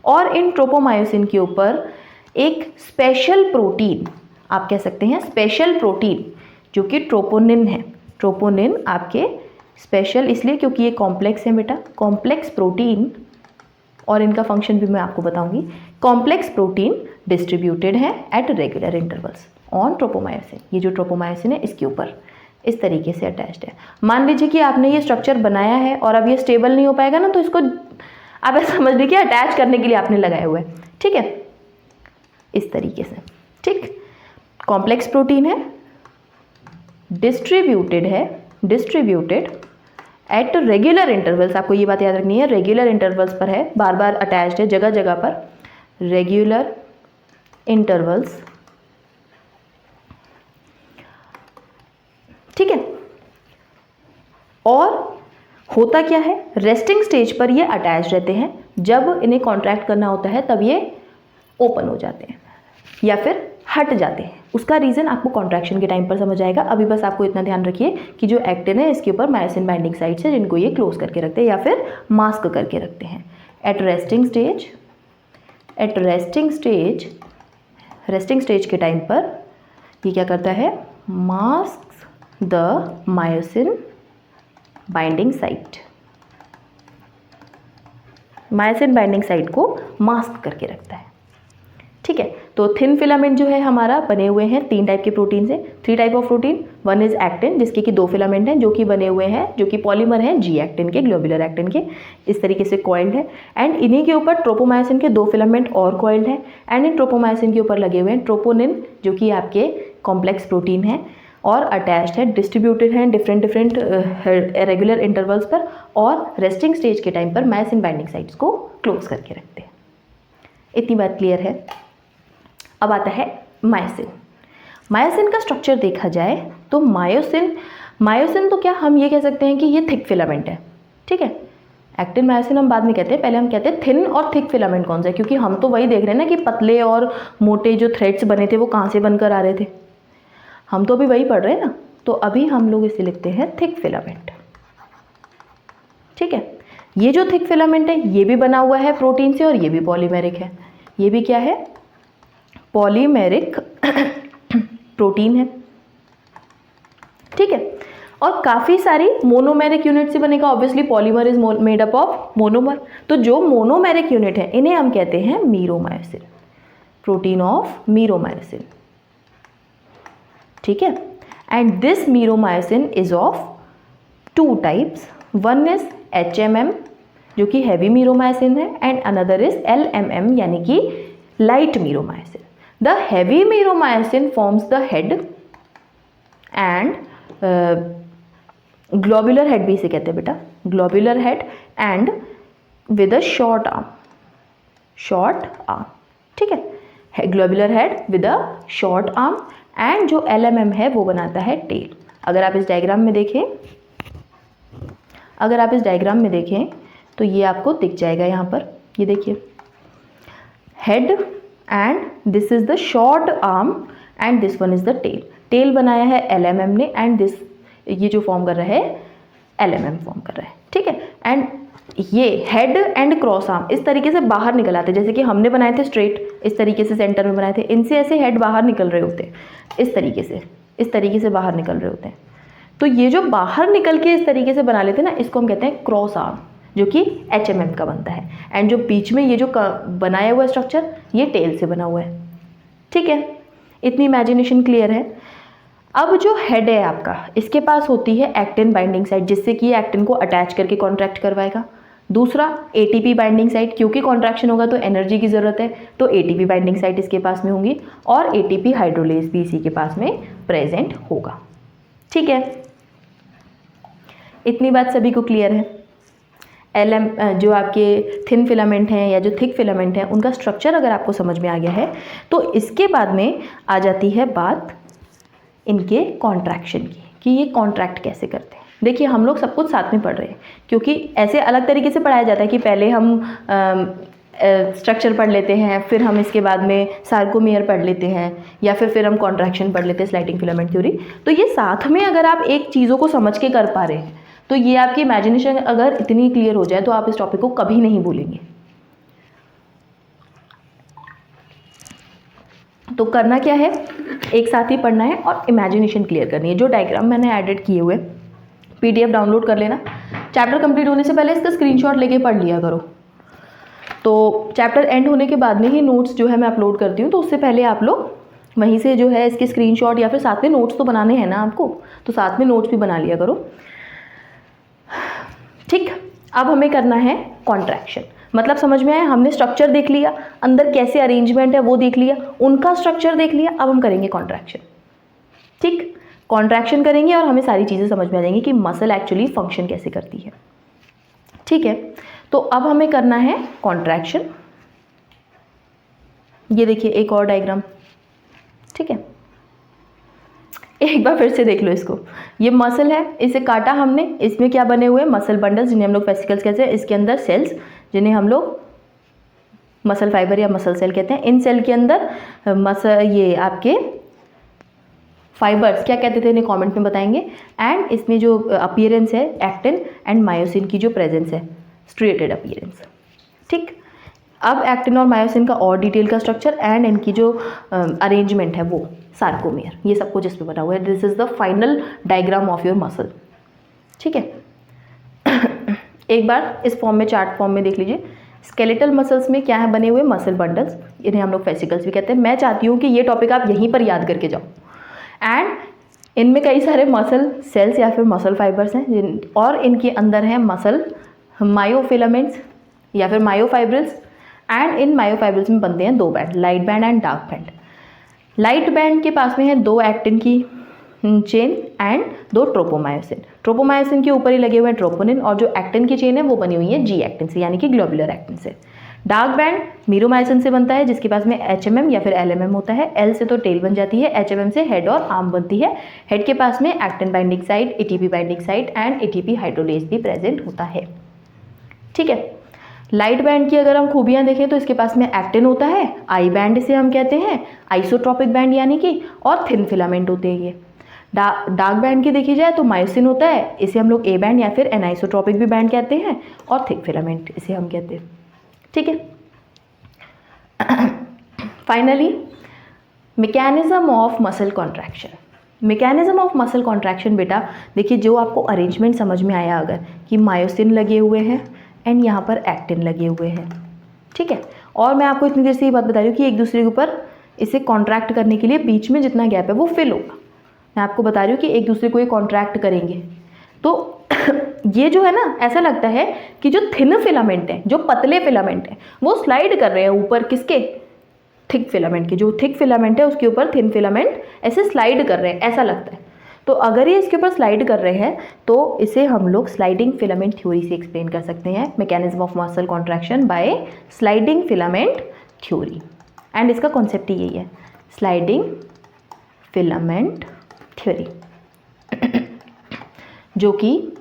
और इन ट्रोपोमायोसिन के ऊपर एक स्पेशल प्रोटीन, आप कह सकते हैं स्पेशल प्रोटीन, जो कि ट्रोपोनिन है। ट्रोपोनिन आपके स्पेशल इसलिए क्योंकि ये कॉम्प्लेक्स है बेटा, कॉम्प्लेक्स प्रोटीन, और इनका फंक्शन भी मैं आपको बताऊंगी। कॉम्प्लेक्स प्रोटीन डिस्ट्रीब्यूटेड है at regular intervals on tropomyosin. ये जो ट्रोपोमायोसिन है इसके ऊपर इस तरीके से अटैच्ड है। मान लीजिए कि आपने ये स्ट्रक्चर बनाया है और अब ये स्टेबल नहीं हो पाएगा ना, तो इसको आप ऐसा समझ लीजिए अटैच करने के लिए आपने लगाया हुआ है, ठीक है, इस तरीके से, ठीक। कॉम्प्लेक्स प्रोटीन है, डिस्ट्रीब्यूटेड है, डिस्ट्रीब्यूटेड एट रेगुलर इंटरवल्स, आपको ये बात याद रखनी है, रेगुलर इंटरवल्स पर है, बार बार अटैच्ड है जगह जगह पर, रेगुलर इंटरवल्स, ठीक है। और होता क्या है, रेस्टिंग स्टेज पर ये अटैच रहते हैं, जब इन्हें कॉन्ट्रैक्ट करना होता है तब ये ओपन हो जाते हैं या फिर हट जाते हैं। उसका रीज़न आपको कॉन्ट्रैक्शन के टाइम पर समझ आएगा। अभी बस आपको इतना ध्यान रखिए कि जो एक्टिन है इसके ऊपर मायोसिन बाइंडिंग साइट्स है जिनको ये क्लोज करके रखते हैं या फिर मास्क करके रखते हैं। At resting stage, at resting stage के टाइम पर ये क्या करता है, mask the myosin binding site, myosin binding site को मास्क करके रखता है, ठीक है। तो थिन फिलामेंट जो है हमारा बने हुए हैं 3 टाइप के प्रोटीन से, 3 type of protein. One is actin जिसके कि 2 फिलामेंट हैं जो कि बने हुए हैं, जो कि पॉलीमर हैं जी एक्टिन के, ग्लोब्यूलर एक्टिन के, इस तरीके से कॉइल्ड है। एंड इन्हीं के ऊपर ट्रोपोमायोसिन के 2 फिलामेंट और कॉइल्ड हैं। एंड इन ट्रोपोमायोसिन के ऊपर लगे हुए हैं ट्रोपोनिन जो कि आपके कॉम्प्लेक्स प्रोटीन है और अटैच्ड है, डिस्ट्रीब्यूटेड हैं डिफरेंट रेगुलर इंटरवल्स पर, और रेस्टिंग स्टेज के टाइम पर मायोसिन बाइंडिंग साइट्स को क्लोज करके रखते हैं। इतनी बात क्लियर है। अब आता है मायोसिन। मायोसिन का स्ट्रक्चर देखा जाए तो मायोसिन तो क्या हम ये कह सकते हैं कि ये थिक फिलामेंट है, ठीक है। एक्टिन मायोसिन हम बाद में कहते हैं, पहले हम कहते हैं थिन और थिक फिलामेंट कौन सा है, क्योंकि हम तो वही देख रहे हैं ना कि पतले और मोटे जो थ्रेड्स बने थे वो कहाँ से बनकर आ रहे थे, हम तो अभी वही पढ़ रहे हैं ना। तो अभी हम लोग इसे लिखते हैं थिक फिलामेंट, ठीक है। ये जो थिक फिलामेंट है ये भी बना हुआ है प्रोटीन से और ये भी पॉलीमेरिक है, ये भी क्या है, पॉलीमेरिक प्रोटीन है, ठीक है। और काफ़ी सारी मोनोमेरिक यूनिट से बनेगा, obviously polymer is made up of monomer. तो जो मोनोमेरिक यूनिट है इन्हें हम कहते हैं मीरोमायोसिन, प्रोटीन ऑफ मीरोमायोसिन, ठीक है। And this meromyosin is of 2 types, one is HMM जो कि हैवी मीरोमायोसिन है एंड अनदर इज LMM यानी कि light meromyosin. The heavy meromyosin forms the head and globular head भी इसे कहते हैं बेटा, globular head and with a short arm, short arm, ठीक है, globular head with a short arm, and जो LMM है वो बनाता है टेल। अगर आप इस डायग्राम में देखें, तो ये आपको दिख जाएगा यहाँ पर, ये देखिए, head and this is the short arm and this one is the tail. Tail बनाया है LMM ने, एंड दिस, ये जो फॉर्म कर रहा है LMM फॉर्म कर रहा है, ठीक है। एंड ये हेड एंड क्रॉस आर्म इस तरीके से बाहर निकल आते हैं, जैसे कि हमने बनाए थे स्ट्रेट, इस तरीके से सेंटर में बनाए थे, इनसे ऐसे हेड बाहर निकल रहे होते हैं, इस तरीके से बाहर निकल रहे होते हैं। तो ये जो बाहर निकल के इस तरीके से बना लेते हैं ना, इसको हम कहते हैं क्रॉस आर्म, जो कि HMM का बनता है। एंड जो बीच में ये जो बनाया हुआ स्ट्रक्चर, ये टेल से बना हुआ है, ठीक है। इतनी इमेजिनेशन क्लियर है। अब जो हेड है आपका, इसके पास होती है एक्टिन बाइंडिंग साइट, जिससे कि एक्टिन को अटैच करके कॉन्ट्रैक्ट करवाएगा। दूसरा ATP बाइंडिंग साइट, क्योंकि कॉन्ट्रैक्शन होगा तो एनर्जी की ज़रूरत है, तो ATP बाइंडिंग साइट इसके पास में होंगी, और ATP हाइड्रोलेज भी इसी के पास में प्रेजेंट होगा, ठीक है। इतनी बात सभी को क्लियर है। जो आपके थिन फिलामेंट हैं या जो थिक फिलामेंट हैं, उनका स्ट्रक्चर अगर आपको समझ में आ गया है, तो इसके बाद में आ जाती है बात इनके कॉन्ट्रैक्शन की, कि ये कॉन्ट्रैक्ट कैसे करते हैं। देखिए, हम लोग सब कुछ साथ में पढ़ रहे हैं, क्योंकि ऐसे अलग तरीके से पढ़ाया जाता है कि पहले हम स्ट्रक्चर पढ़ लेते हैं, फिर हम इसके बाद में सार्कोमियर पढ़ लेते हैं, या फिर हम कॉन्ट्रैक्शन पढ़ लेते हैं, स्लाइडिंग फिलामेंट थ्योरी। तो ये साथ में अगर आप एक चीज़ों को समझ के कर पा रहे हैं, तो ये आपकी इमेजिनेशन अगर इतनी क्लियर हो जाए, तो आप इस टॉपिक को कभी नहीं भूलेंगे। तो करना क्या है, एक साथ ही पढ़ना है और इमेजिनेशन क्लियर करनी है। जो डायग्राम मैंने एडिट किए हुए, PDF डाउनलोड कर लेना। चैप्टर कंप्लीट होने से पहले इसका स्क्रीनशॉट लेके पढ़ लिया करो। तो चैप्टर एंड होने के बाद में ही नोट्स जो है मैं अपलोड करती हूँ, तो उससे पहले आप लोग वहीं से जो है इसके स्क्रीनशॉट, या फिर साथ में नोट्स तो बनाने हैं ना आपको, तो साथ में नोट्स भी बना लिया करो, ठीक। अब हमें करना है कॉन्ट्रैक्शन। मतलब समझ में आया, हमने स्ट्रक्चर देख लिया, अंदर कैसे अरेंजमेंट है वो देख लिया, उनका स्ट्रक्चर देख लिया, अब हम करेंगे कॉन्ट्रैक्शन, ठीक। कॉन्ट्रैक्शन करेंगे और हमें सारी चीज़ें समझ में आ जाएंगी कि मसल एक्चुअली फंक्शन कैसे करती है, ठीक है। तो अब हमें करना है कॉन्ट्रैक्शन। ये देखिए एक और डायग्राम, ठीक है, एक बार फिर से देख लो इसको। ये मसल है, इसे काटा हमने, इसमें क्या बने हुए मसल बंडल्स, जिन्हें हम लोग वेसिकल्स कहते हैं। इसके अंदर सेल्स, जिन्हें हम लोग मसल फाइबर या मसल सेल कहते हैं। इन सेल के अंदर ये आपके फाइबर्स क्या कहते थे, इन्हें कमेंट में बताएंगे। एंड इसमें जो अपीयरेंस है, एक्टिन एंड मायोसिन की जो प्रेजेंस है, स्ट्रिएटेड अपीयरेंस, ठीक। अब एक्टिन और मायोसिन का और डिटेल का स्ट्रक्चर एंड इनकी जो अरेंजमेंट है वो सार्कोमियर, ये सब कुछ इसमें बना हुआ है। This is the final diagram of your muscle, ठीक है। एक बार इस फॉर्म में, चार्ट फॉर्म में देख लीजिए। स्केलेटल मसल्स में क्या है बने हुए, मसल बंडल्स, इन्हें हम लोग वेसिकल्स भी कहते हैं। मैं चाहती हूँ कि ये टॉपिक आप यहीं पर याद करके जाओ। एंड इनमें कई सारे मसल सेल्स या फिर मसल फाइबर्स हैं, और इनके अंदर है मसल मायोफिलामेंट्स या फिर मायोफाइब्रिल्स। एंड इन मायोफाइब्रिल्स में बनते हैं दो band, light band and dark band. Light band के पास में है दो एक्टिन की चेन एंड दो ट्रोपोमायोसिन। ट्रोपोमायोसिन के ऊपर ही लगे हुए हैं ट्रोपोनिन, और जो एक्टिन की चेन है वो बनी हुई है जी एक्टिन से, यानी कि ग्लोबुलर एक्टिन से। डार्क बैंड मीरोमायोसिन से बनता है, जिसके पास में HMM या फिर LMM होता है। L से तो टेल बन जाती है, HMM से हेड और आर्म बनती है। हेड के पास में actin binding site, ATP binding site and ATP hydrolase भी प्रेजेंट होता है, ठीक है। लाइट बैंड की अगर हम खूबियां देखें तो इसके पास में एक्टिन होता है, आई बैंड इसे हम कहते हैं, आइसोट्रॉपिक बैंड यानी कि, और थिन फिलामेंट होते हैं ये। डार्क बैंड की देखी जाए तो मायोसिन होता है, इसे हम लोग ए बैंड या फिर एनाइसोट्रॉपिक भी बैंड कहते हैं, और थिक फिलामेंट इसे हम कहते हैं, ठीक है। Finally mechanism of muscle contraction. Mechanism of muscle contraction बेटा देखिए, जो आपको अरेंजमेंट समझ में आया अगर, कि मायोसिन लगे हुए हैं एंड यहाँ पर एक्टिन लगे हुए हैं, ठीक है। और मैं आपको इतनी देर से ये बात बता रही हूँ कि एक दूसरे के ऊपर इसे कॉन्ट्रैक्ट करने के लिए बीच में जितना गैप है वो फिल होगा। मैं आपको बता रही हूँ कि एक दूसरे को ये कॉन्ट्रैक्ट करेंगे तो ये जो है ना, ऐसा लगता है कि जो थिन फिलामेंट है, जो पतले फिलामेंट है, वो स्लाइड कर रहे हैं ऊपर किसके, थिक फिलामेंट के। जो थिक फिलामेंट है उसके ऊपर थिन फिलामेंट ऐसे स्लाइड कर रहे हैं, ऐसा लगता है। तो अगर ये इसके ऊपर स्लाइड कर रहे हैं तो इसे हम लोग स्लाइडिंग फिलामेंट थ्योरी से एक्सप्लेन कर सकते हैं, mechanism of muscle contraction by sliding filament theory. And इसका कॉन्सेप्ट ही यही है, स्लाइडिंग फिलामेंट थ्योरी, जो कि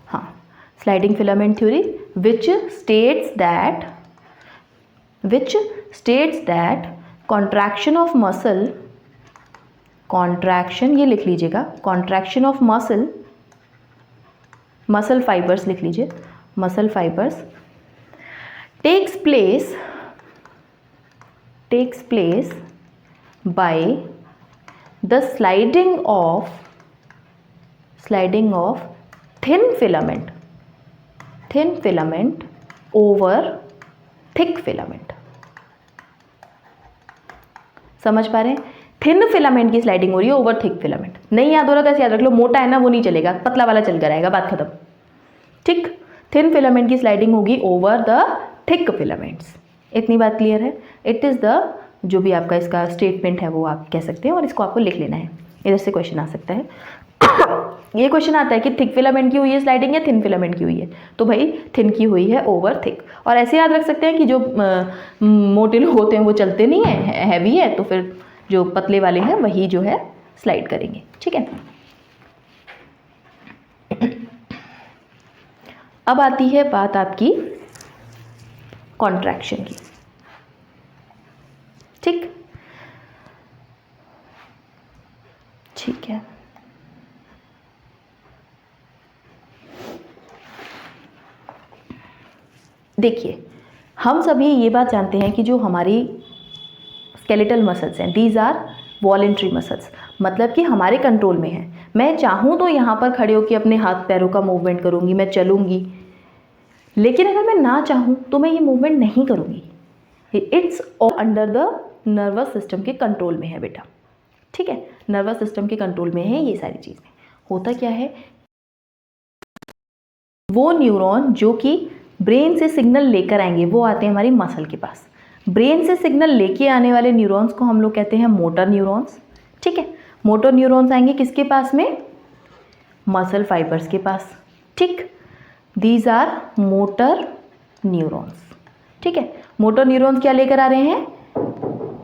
हाँ sliding filament theory which states that contraction of muscle, contraction ये लिख लीजिएगा, कॉन्ट्रैक्शन ऑफ मसल फाइबर्स लिख लीजिए, muscle fibres takes place by the sliding of thin filament over thick filament. समझ पा रहे हैं? थिन फिलामेंट की स्लाइडिंग हो रही है ओवर थिक फिलामेंट। नहीं याद हो रहा तो ऐसे याद रख लो, मोटा है ना वो नहीं चलेगा, पतला वाला चल कर आएगा, बात खत्म। ठीक, थिन फिलामेंट की स्लाइडिंग होगी ओवर द थिक फिलामेंट्स। इतनी बात क्लियर है? इट इज़ द, जो भी आपका इसका स्टेटमेंट है वो आप कह सकते हैं, और इसको आपको लिख लेना है। इधर से क्वेश्चन आ सकता है ये क्वेश्चन आता है कि थिक फिलामेंट की हुई है स्लाइडिंग या थिन फिलामेंट की हुई है, तो भाई थिन की हुई है ओवर थिक। और ऐसे याद रख सकते हैं कि जो मोटे लोग होते हैं वो चलते नहीं है, हैवी है, तो फिर जो पतले वाले हैं वही जो है स्लाइड करेंगे। ठीक है, अब आती है बात आपकी कॉन्ट्रैक्शन की। ठीक है, देखिए हम सभी ये बात जानते हैं कि जो हमारी स्केलेटल मसल्स हैं, दीज आर वॉलेंट्री मसल्स, मतलब कि हमारे कंट्रोल में है। मैं चाहूँ तो यहाँ पर खड़े होकर अपने हाथ पैरों का मूवमेंट करूँगी, मैं चलूँगी, लेकिन अगर मैं ना चाहूँ तो मैं ये मूवमेंट नहीं करूँगी। It's under the nervous system के कंट्रोल में है बेटा। ठीक है, नर्वस सिस्टम के कंट्रोल में है ये सारी चीज़ें। होता क्या है, वो न्यूरॉन जो कि ब्रेन से सिग्नल लेकर आएंगे वो आते हैं हमारी मसल के पास। ब्रेन से सिग्नल लेके आने वाले न्यूरॉन्स को हम लोग कहते हैं मोटर न्यूरॉन्स। ठीक है, मोटर न्यूरॉन्स आएंगे किसके पास में? मसल फाइबर्स के पास। ठीक, दीज आर मोटर न्यूरॉन्स। ठीक है, मोटर न्यूरॉन्स क्या लेकर आ रहे हैं?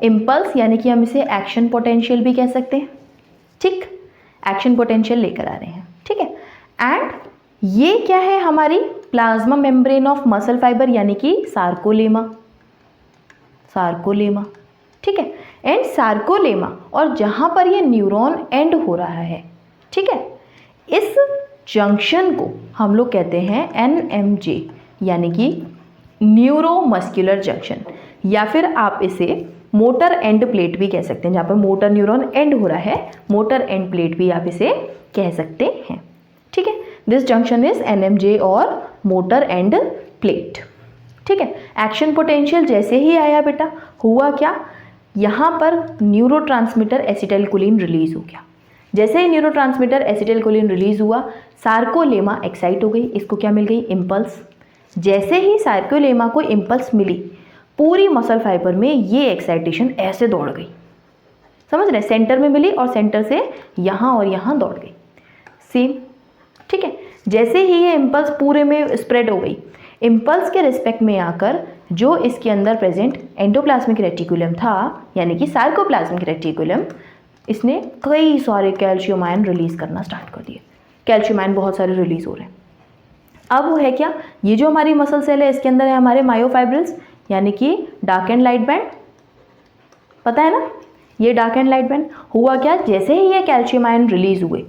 इम्पल्स, यानी कि हम इसे एक्शन पोटेंशियल भी कह सकते हैं। ठीक, एक्शन पोटेंशियल लेकर आ रहे हैं। ठीक है, एंड ये क्या है? हमारी plasma membrane of muscle fibre, यानी कि सार्कोलेमा। ठीक है, एंड सार्कोलेमा, और जहां पर ये न्यूरॉन एंड हो रहा है, ठीक है, इस जंक्शन को हम लोग कहते हैं NMJ, यानी कि न्यूरोमस्कुलर जंक्शन, या फिर आप इसे मोटर एंड प्लेट भी कह सकते हैं। जहाँ पर मोटर न्यूरॉन एंड हो रहा है, मोटर एंड प्लेट भी आप इसे कह सकते हैं। ठीक है, दिस जंक्शन इज NMJ और मोटर एंड प्लेट। ठीक है, एक्शन पोटेंशियल जैसे ही आया बेटा, हुआ क्या? यहाँ पर न्यूरोट्रांसमीटर एसिटाइलकोलिन रिलीज हो गया। जैसे ही न्यूरोट्रांसमीटर एसिटाइलकोलिन रिलीज हुआ, सार्कोलेमा एक्साइट हो गई। इसको क्या मिल गई? इम्पल्स। जैसे ही सार्कोलेमा को इम्पल्स मिली, पूरी मसल फाइबर में ये एक्साइटेशन ऐसे दौड़ गई। समझ रहे? सेंटर में मिली और सेंटर से यहाँ और यहाँ दौड़ गई, सेम। ठीक है, जैसे ही ये इम्पल्स पूरे में स्प्रेड हो गई, इम्पल्स के रिस्पेक्ट में आकर जो इसके अंदर प्रेजेंट एंडोप्लाज्मिक रेटिकुलम था, यानी कि सार्कोप्लाज्मिक रेटिकुलम, इसने कई सारे कैल्शियम आयन रिलीज करना स्टार्ट कर दिए। कैल्शियम आयन बहुत सारे रिलीज हो रहे हैं। अब वो है क्या? ये जो हमारी मसल सेल है, इसके अंदर है हमारे मायोफाइब्रिल्स, यानी कि डार्क एंड लाइट बैंड। पता है ना, ये डार्क एंड लाइट बैंड। हुआ क्या? जैसे ही ये कैल्शियम आयन रिलीज हुए,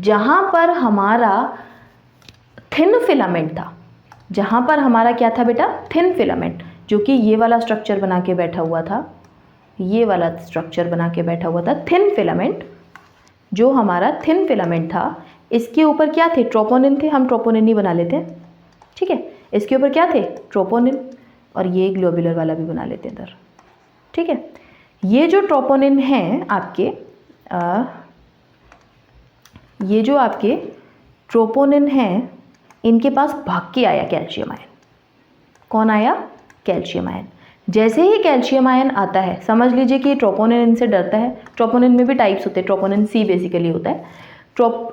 जहाँ पर हमारा थिन फिलामेंट था, जहाँ पर हमारा क्या था बेटा? थिन फिलामेंट, जो कि ये वाला स्ट्रक्चर बना के बैठा हुआ था, ये वाला स्ट्रक्चर बना के बैठा हुआ था थिन फिलामेंट। जो हमारा थिन फिलामेंट था, इसके ऊपर क्या थे? ट्रोपोनिन थे। हम ट्रोपोनिन ही बना लेते हैं। ठीक है, इसके ऊपर क्या थे? ट्रोपोनिन, और ये ग्लोबुलर वाला भी बना लेते हैं इधर। ठीक है, ये जो ट्रोपोनिन हैं आपके, ये जो आपके ट्रोपोनिन हैं, इनके पास भाग के आया कैल्शियम आयन। कौन आया? Calcium ion. जैसे ही कैल्शियम आयन आता है, समझ लीजिए कि ट्रोपोनिन इनसे डरता है। ट्रोपोनिन में भी टाइप्स होते हैं, ट्रोपोनिन सी बेसिकली होता है।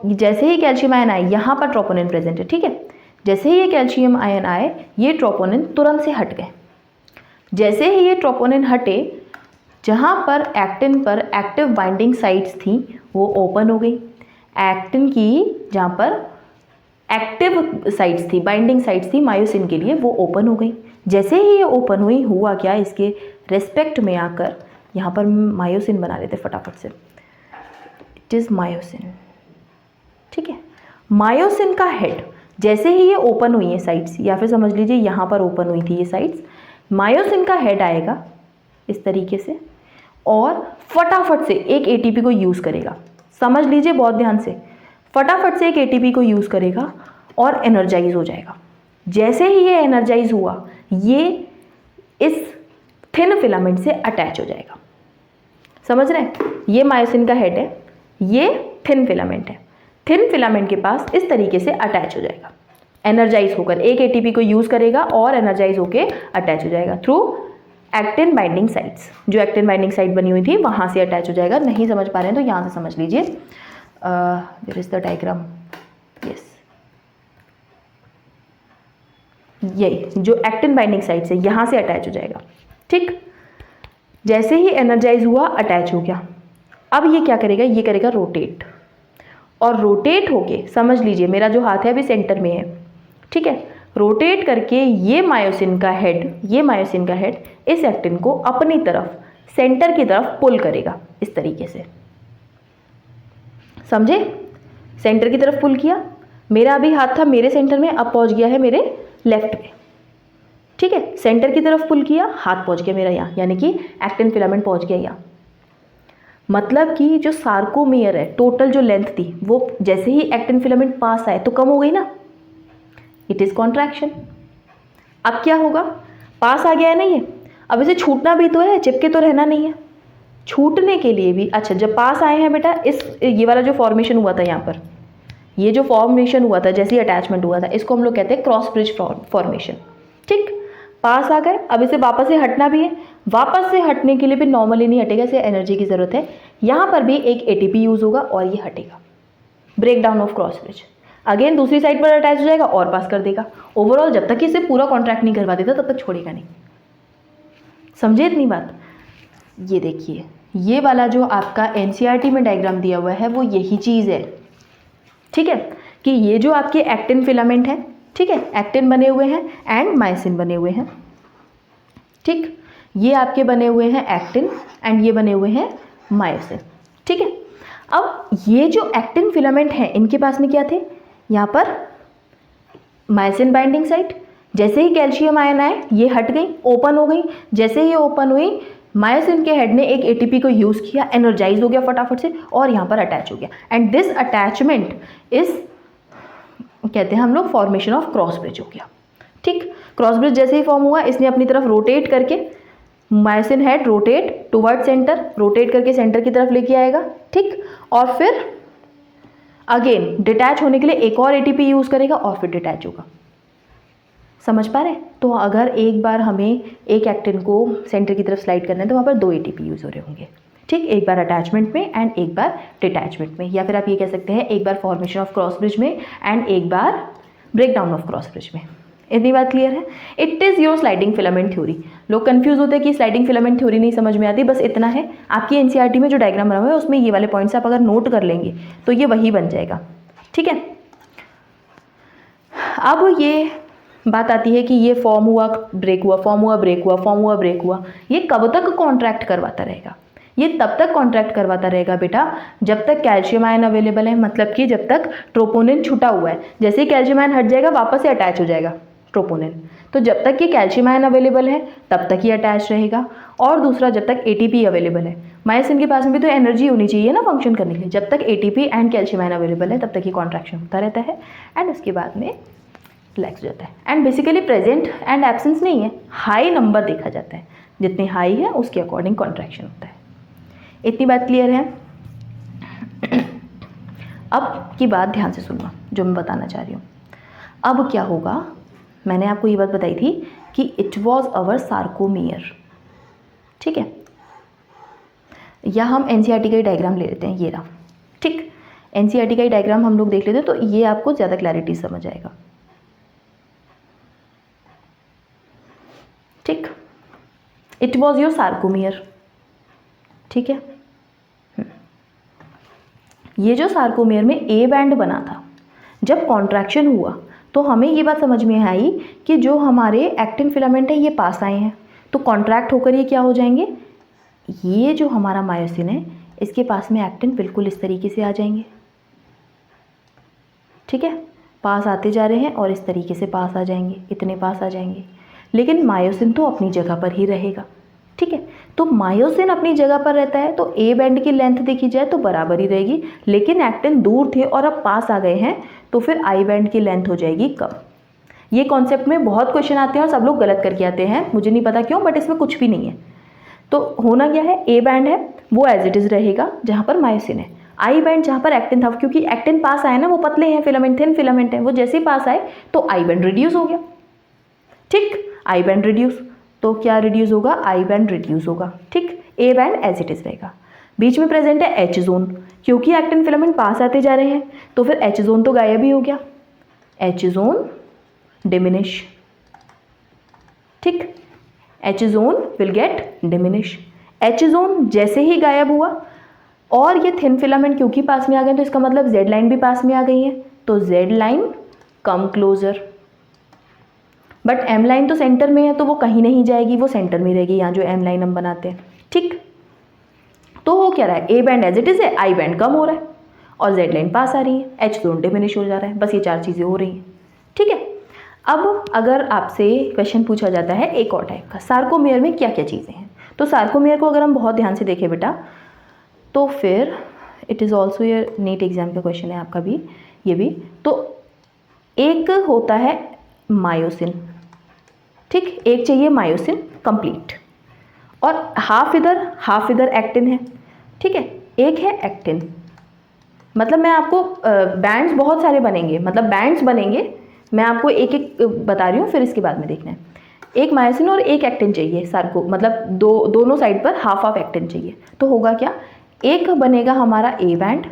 जैसे ही कैल्शियम आयन आए, यहाँ पर ट्रोपोनिन प्रेजेंट है, ठीक है। जैसे ही ये कैल्शियम आयन आए, ये ट्रोपोनिन तुरंत से हट गए। जैसे ही ये ट्रोपोनिन हटे, जहाँ पर एक्टिन पर एक्टिव बाइंडिंग साइट्स थी वो ओपन हो गई। एक्टिन की जहाँ पर एक्टिव साइट्स थी, बाइंडिंग साइट्स थी मायोसिन के लिए, वो ओपन हो गई। जैसे ही ये ओपन हुई, हुआ क्या, इसके रेस्पेक्ट में आकर यहाँ पर मायोसिन बना लेते फटाफट से। इट इज़ मायोसिन, ठीक है। मायोसिन का हेड, जैसे ही ये ओपन हुई है साइट्स, या फिर समझ लीजिए यहाँ पर ओपन हुई थी ये साइट्स, मायोसिन का हेड आएगा इस तरीके से और फटाफट से एक एटीपी को यूज़ करेगा। समझ लीजिए बहुत ध्यान से, फटाफट से एक एटीपी को यूज़ करेगा और एनर्जाइज हो जाएगा। जैसे ही ये एनर्जाइज हुआ, ये इस थिन फिलामेंट से अटैच हो जाएगा। समझ रहे हैं, ये मायोसिन का हेड है, ये थिन फिलामेंट है। थिन फिलामेंट के पास इस तरीके से अटैच हो जाएगा, एनर्जाइज होकर एक एटीपी को यूज़ करेगा और एनर्जाइज होकर अटैच हो जाएगा थ्रू एक्टिन बाइंडिंग साइट्स। जो एक्टिन बाइंडिंग साइट बनी हुई थी वहाँ से अटैच हो जाएगा। नहीं समझ पा रहे हैं तो यहाँ से समझ लीजिए। There is the diagram, yes, यही जो एक्टिन बाइंडिंग साइट्स है यहाँ से अटैच हो जाएगा, ठीक। जैसे ही एनर्जाइज हुआ, अटैच हो गया। अब ये क्या करेगा, ये करेगा रोटेट, और रोटेट होके, समझ लीजिए मेरा जो हाथ है अभी सेंटर में है, ठीक है। रोटेट करके ये मायोसिन का हेड इस एक्टिन को अपनी तरफ, सेंटर की तरफ पुल करेगा इस तरीके से। समझे, सेंटर की तरफ पुल किया। मेरा अभी हाथ था मेरे सेंटर में, अब पहुंच गया है मेरे लेफ्ट में, ठीक है। सेंटर की तरफ पुल किया, हाथ पहुंच गया मेरा यहाँ, यानी कि एक्टिन फिलामेंट पहुंच गया यहाँ। मतलब कि जो सार्कोमेयर है, टोटल जो लेंथ थी, वो जैसे ही एक्टिन फिलामेंट पास आए तो कम हो गई ना, इट इज़ कॉन्ट्रैक्शन। अब क्या होगा, पास आ गया है ना ये, अब इसे छूटना भी तो है, चिपके तो रहना नहीं है। छूटने के लिए भी, अच्छा जब पास आए हैं बेटा, ये वाला जो फॉर्मेशन हुआ था यहाँ पर, ये जो फॉर्मेशन हुआ था जैसे ही अटैचमेंट हुआ था, इसको हम लोग कहते हैं क्रॉस ब्रिज फॉर्मेशन, ठीक। पास आ गए, अब इसे वापस से हटना भी है। वापस से हटने के लिए भी नॉर्मली नहीं हटेगा, इसे एनर्जी की ज़रूरत है। यहाँ पर भी एक एटीपी यूज़ होगा और ये हटेगा, break down of cross bridge. Again दूसरी साइड पर अटैच हो जाएगा और पास कर देगा। ओवरऑल जब तक इसे पूरा कॉन्ट्रैक्ट नहीं करवा देता तब तक छोड़ेगा नहीं। समझे इतनी बात। ये देखिए, ये वाला जो आपका एनसीईआरटी में डायग्राम दिया हुआ है वो यही चीज़ है, ठीक है। कि ये जो आपके एक्टिन फिलामेंट है, ठीक है, एक्टिन बने हुए हैं एंड मायोसिन बने हुए हैं, ठीक। ये आपके बने हुए हैं एक्टिन एंड ये बने हुए हैं मायोसिन, ठीक है। अब ये जो एक्टिन फिलामेंट है, इनके पास में क्या थे, यहाँ पर मायोसिन बाइंडिंग साइट। जैसे ही कैल्शियम आयन आए, ये हट गई, ओपन हो गई। जैसे ही ओपन हुई, मायोसिन के हेड ने एक एटीपी को यूज़ किया, एनर्जाइज हो गया फटाफट से और यहाँ पर अटैच हो गया। एंड दिस अटैचमेंट इस कहते हैं हम लोग फॉर्मेशन ऑफ क्रॉस ब्रिज हो गया, ठीक। क्रॉस ब्रिज जैसे ही फॉर्म हुआ, इसने अपनी तरफ रोटेट करके, myosin head rotate toward centre, rotate करके सेंटर की तरफ लेके आएगा, ठीक। और फिर अगेन डिटैच होने के लिए एक और एटीपी यूज़ करेगा और फिर डिटैच होगा। समझ पा रहे हैं। तो अगर एक बार हमें एक एक्टिन को सेंटर की तरफ स्लाइड करना है तो वहाँ पर 2 एटीपी यूज़ हो रहे होंगे, ठीक। एक बार अटैचमेंट में एंड एक बार डिटैचमेंट में, या फिर आप ये कह सकते हैं एक बार फॉर्मेशन ऑफ क्रॉस ब्रिज में एंड एक बार break down of cross bridge में। इतनी बात क्लियर है। It is your sliding filament theory. लोग कंफ्यूज होते हैं कि स्लाइडिंग फिलामेंट थ्योरी नहीं समझ में आती, बस इतना है। आपकी एनसीईआरटी में जो डायग्राम बना हुआ है उसमें ये वाले पॉइंट्स आप अगर नोट कर लेंगे तो ये वही बन जाएगा, ठीक है। अब ये बात आती है कि ये फॉर्म हुआ, ब्रेक हुआ, फॉर्म हुआ, ब्रेक हुआ, फॉर्म हुआ, ब्रेक हुआ, ये कब तक कॉन्ट्रैक्ट करवाता रहेगा? ये तब तक कॉन्ट्रैक्ट करवाता रहेगा बेटा जब तक कैल्शियम आयन अवेलेबल है, मतलब कि जब तक ट्रोपोनिन छुटा हुआ है। जैसे ही कैल्शियम आयन हट जाएगा वापस से अटैच हो जाएगा ट्रोपोनिन। तो जब तक ये कैल्शियम आयन अवेलेबल है तब तक ये अटैच रहेगा। और दूसरा, जब तक एटीपी अवेलेबल है, मायोसिन के पास में भी तो एनर्जी होनी चाहिए ना फंक्शन करने के लिए। जब तक ATP and calcium ion available है तब तक ये कॉन्ट्रैक्शन होता रहता है एंड उसके बाद में रिलैक्स हो जाता है। And basically present and absence नहीं है, हाई नंबर देखा जाता है, जितनी हाई है उसके अकॉर्डिंग कॉन्ट्रैक्शन होता है। इतनी बात क्लियर है। अब की बात ध्यान से सुनना जो मैं बताना चाह रही हूँ। अब क्या होगा, मैंने आपको ये बात बताई थी कि इट वॉज अवर सार्कोमेयर। ठीक है, या हम एनसीईआरटी का ही डायग्राम ले लेते हैं, ये रहा। ठीक, एनसीईआरटी का ही डायग्राम हम लोग देख लेते हैं तो ये आपको ज़्यादा क्लैरिटी समझ आएगा। ठीक, इट वॉज योर सार्कोमियर। ठीक है, ये जो सार्कोमियर में ए बैंड बना था, जब कॉन्ट्रैक्शन हुआ तो हमें ये बात समझ में आई कि जो हमारे एक्टिन फिलामेंट है ये पास आए हैं, तो कॉन्ट्रैक्ट होकर ये क्या हो जाएंगे, ये जो हमारा मायोसिन है इसके पास में एक्टिन बिल्कुल इस तरीके से आ जाएंगे। ठीक है, पास आते जा रहे हैं और इस तरीके से पास आ जाएंगे, इतने पास आ जाएंगे, लेकिन मायोसिन तो अपनी जगह पर ही रहेगा। ठीक है, तो मायोसिन अपनी जगह पर रहता है तो ए बैंड की लेंथ देखी जाए तो बराबर ही रहेगी, लेकिन एक्टिन दूर थे और अब पास आ गए हैं तो फिर आई बैंड की लेंथ हो जाएगी कम। ये कॉन्सेप्ट में बहुत क्वेश्चन आते हैं और सब लोग गलत करके आते हैं, मुझे नहीं पता क्यों, बट इसमें कुछ भी नहीं है। तो होना क्या है, ए बैंड है वो एज इट इज़ रहेगा जहाँ पर मायोसिन है, आई बैंड जहाँ पर एक्टिन था, क्योंकि एक्टिन पास आए ना, वो पतले हैं फिलामेंट, थिन फिलामेंट है, वो जैसे ही पास आए तो आई बैंड रिड्यूस हो गया। ठीक, आई बैंड रिड्यूस, तो क्या रिड्यूस होगा, आई बैंड रिड्यूस होगा। ठीक, A band as it is रहेगा। बीच में प्रेजेंट है एच जोन, क्योंकि एक्टिन फिलामेंट पास आते जा रहे हैं तो फिर एच जोन तो गायब ही हो गया, एच जोन डिमिनिश। ठीक, H zone will get diminish. H zone जैसे ही गायब हुआ और ये थिन फिलामेंट क्योंकि पास में आ गए तो इसका मतलब जेड लाइन भी पास में आ गई है, तो Z line come closer. But M line तो सेंटर में है तो वो कहीं नहीं जाएगी, वो सेंटर में रहेगी, यहाँ जो एम लाइन हम बनाते हैं। ठीक, तो हो क्या रहा है, A band as it is है, आई बैंड कम हो रहा है और जेड लाइन पास आ रही है, एच जोन डिमिनिश हो जा रहा है। बस ये चार चीज़ें हो रही हैं। ठीक है, अब अगर आपसे क्वेश्चन पूछा जाता है एक और टाइप का, सार्कोमियर में क्या क्या चीज़ें हैं, तो सार्कोमियर को अगर हम बहुत ध्यान से देखें बेटा तो फिर इट इज़ ऑल्सो ये नीट एग्जाम का क्वेश्चन है आपका भी, ये भी। तो एक होता है मायोसिन, ठीक, एक चाहिए मायोसिन कंप्लीट, और हाफ इधर एक्टिन है। ठीक है, एक है एक्टिन, मतलब मैं आपको बैंड्स बहुत सारे बनेंगे, मतलब बैंड्स बनेंगे, मैं आपको एक एक बता रही हूँ, फिर इसके बाद में देखना है। एक मायोसिन और एक एक्टिन चाहिए सार्को, मतलब दोनों साइड पर हाफ हाफ एक्टिन चाहिए, तो होगा क्या, एक बनेगा हमारा ए बैंड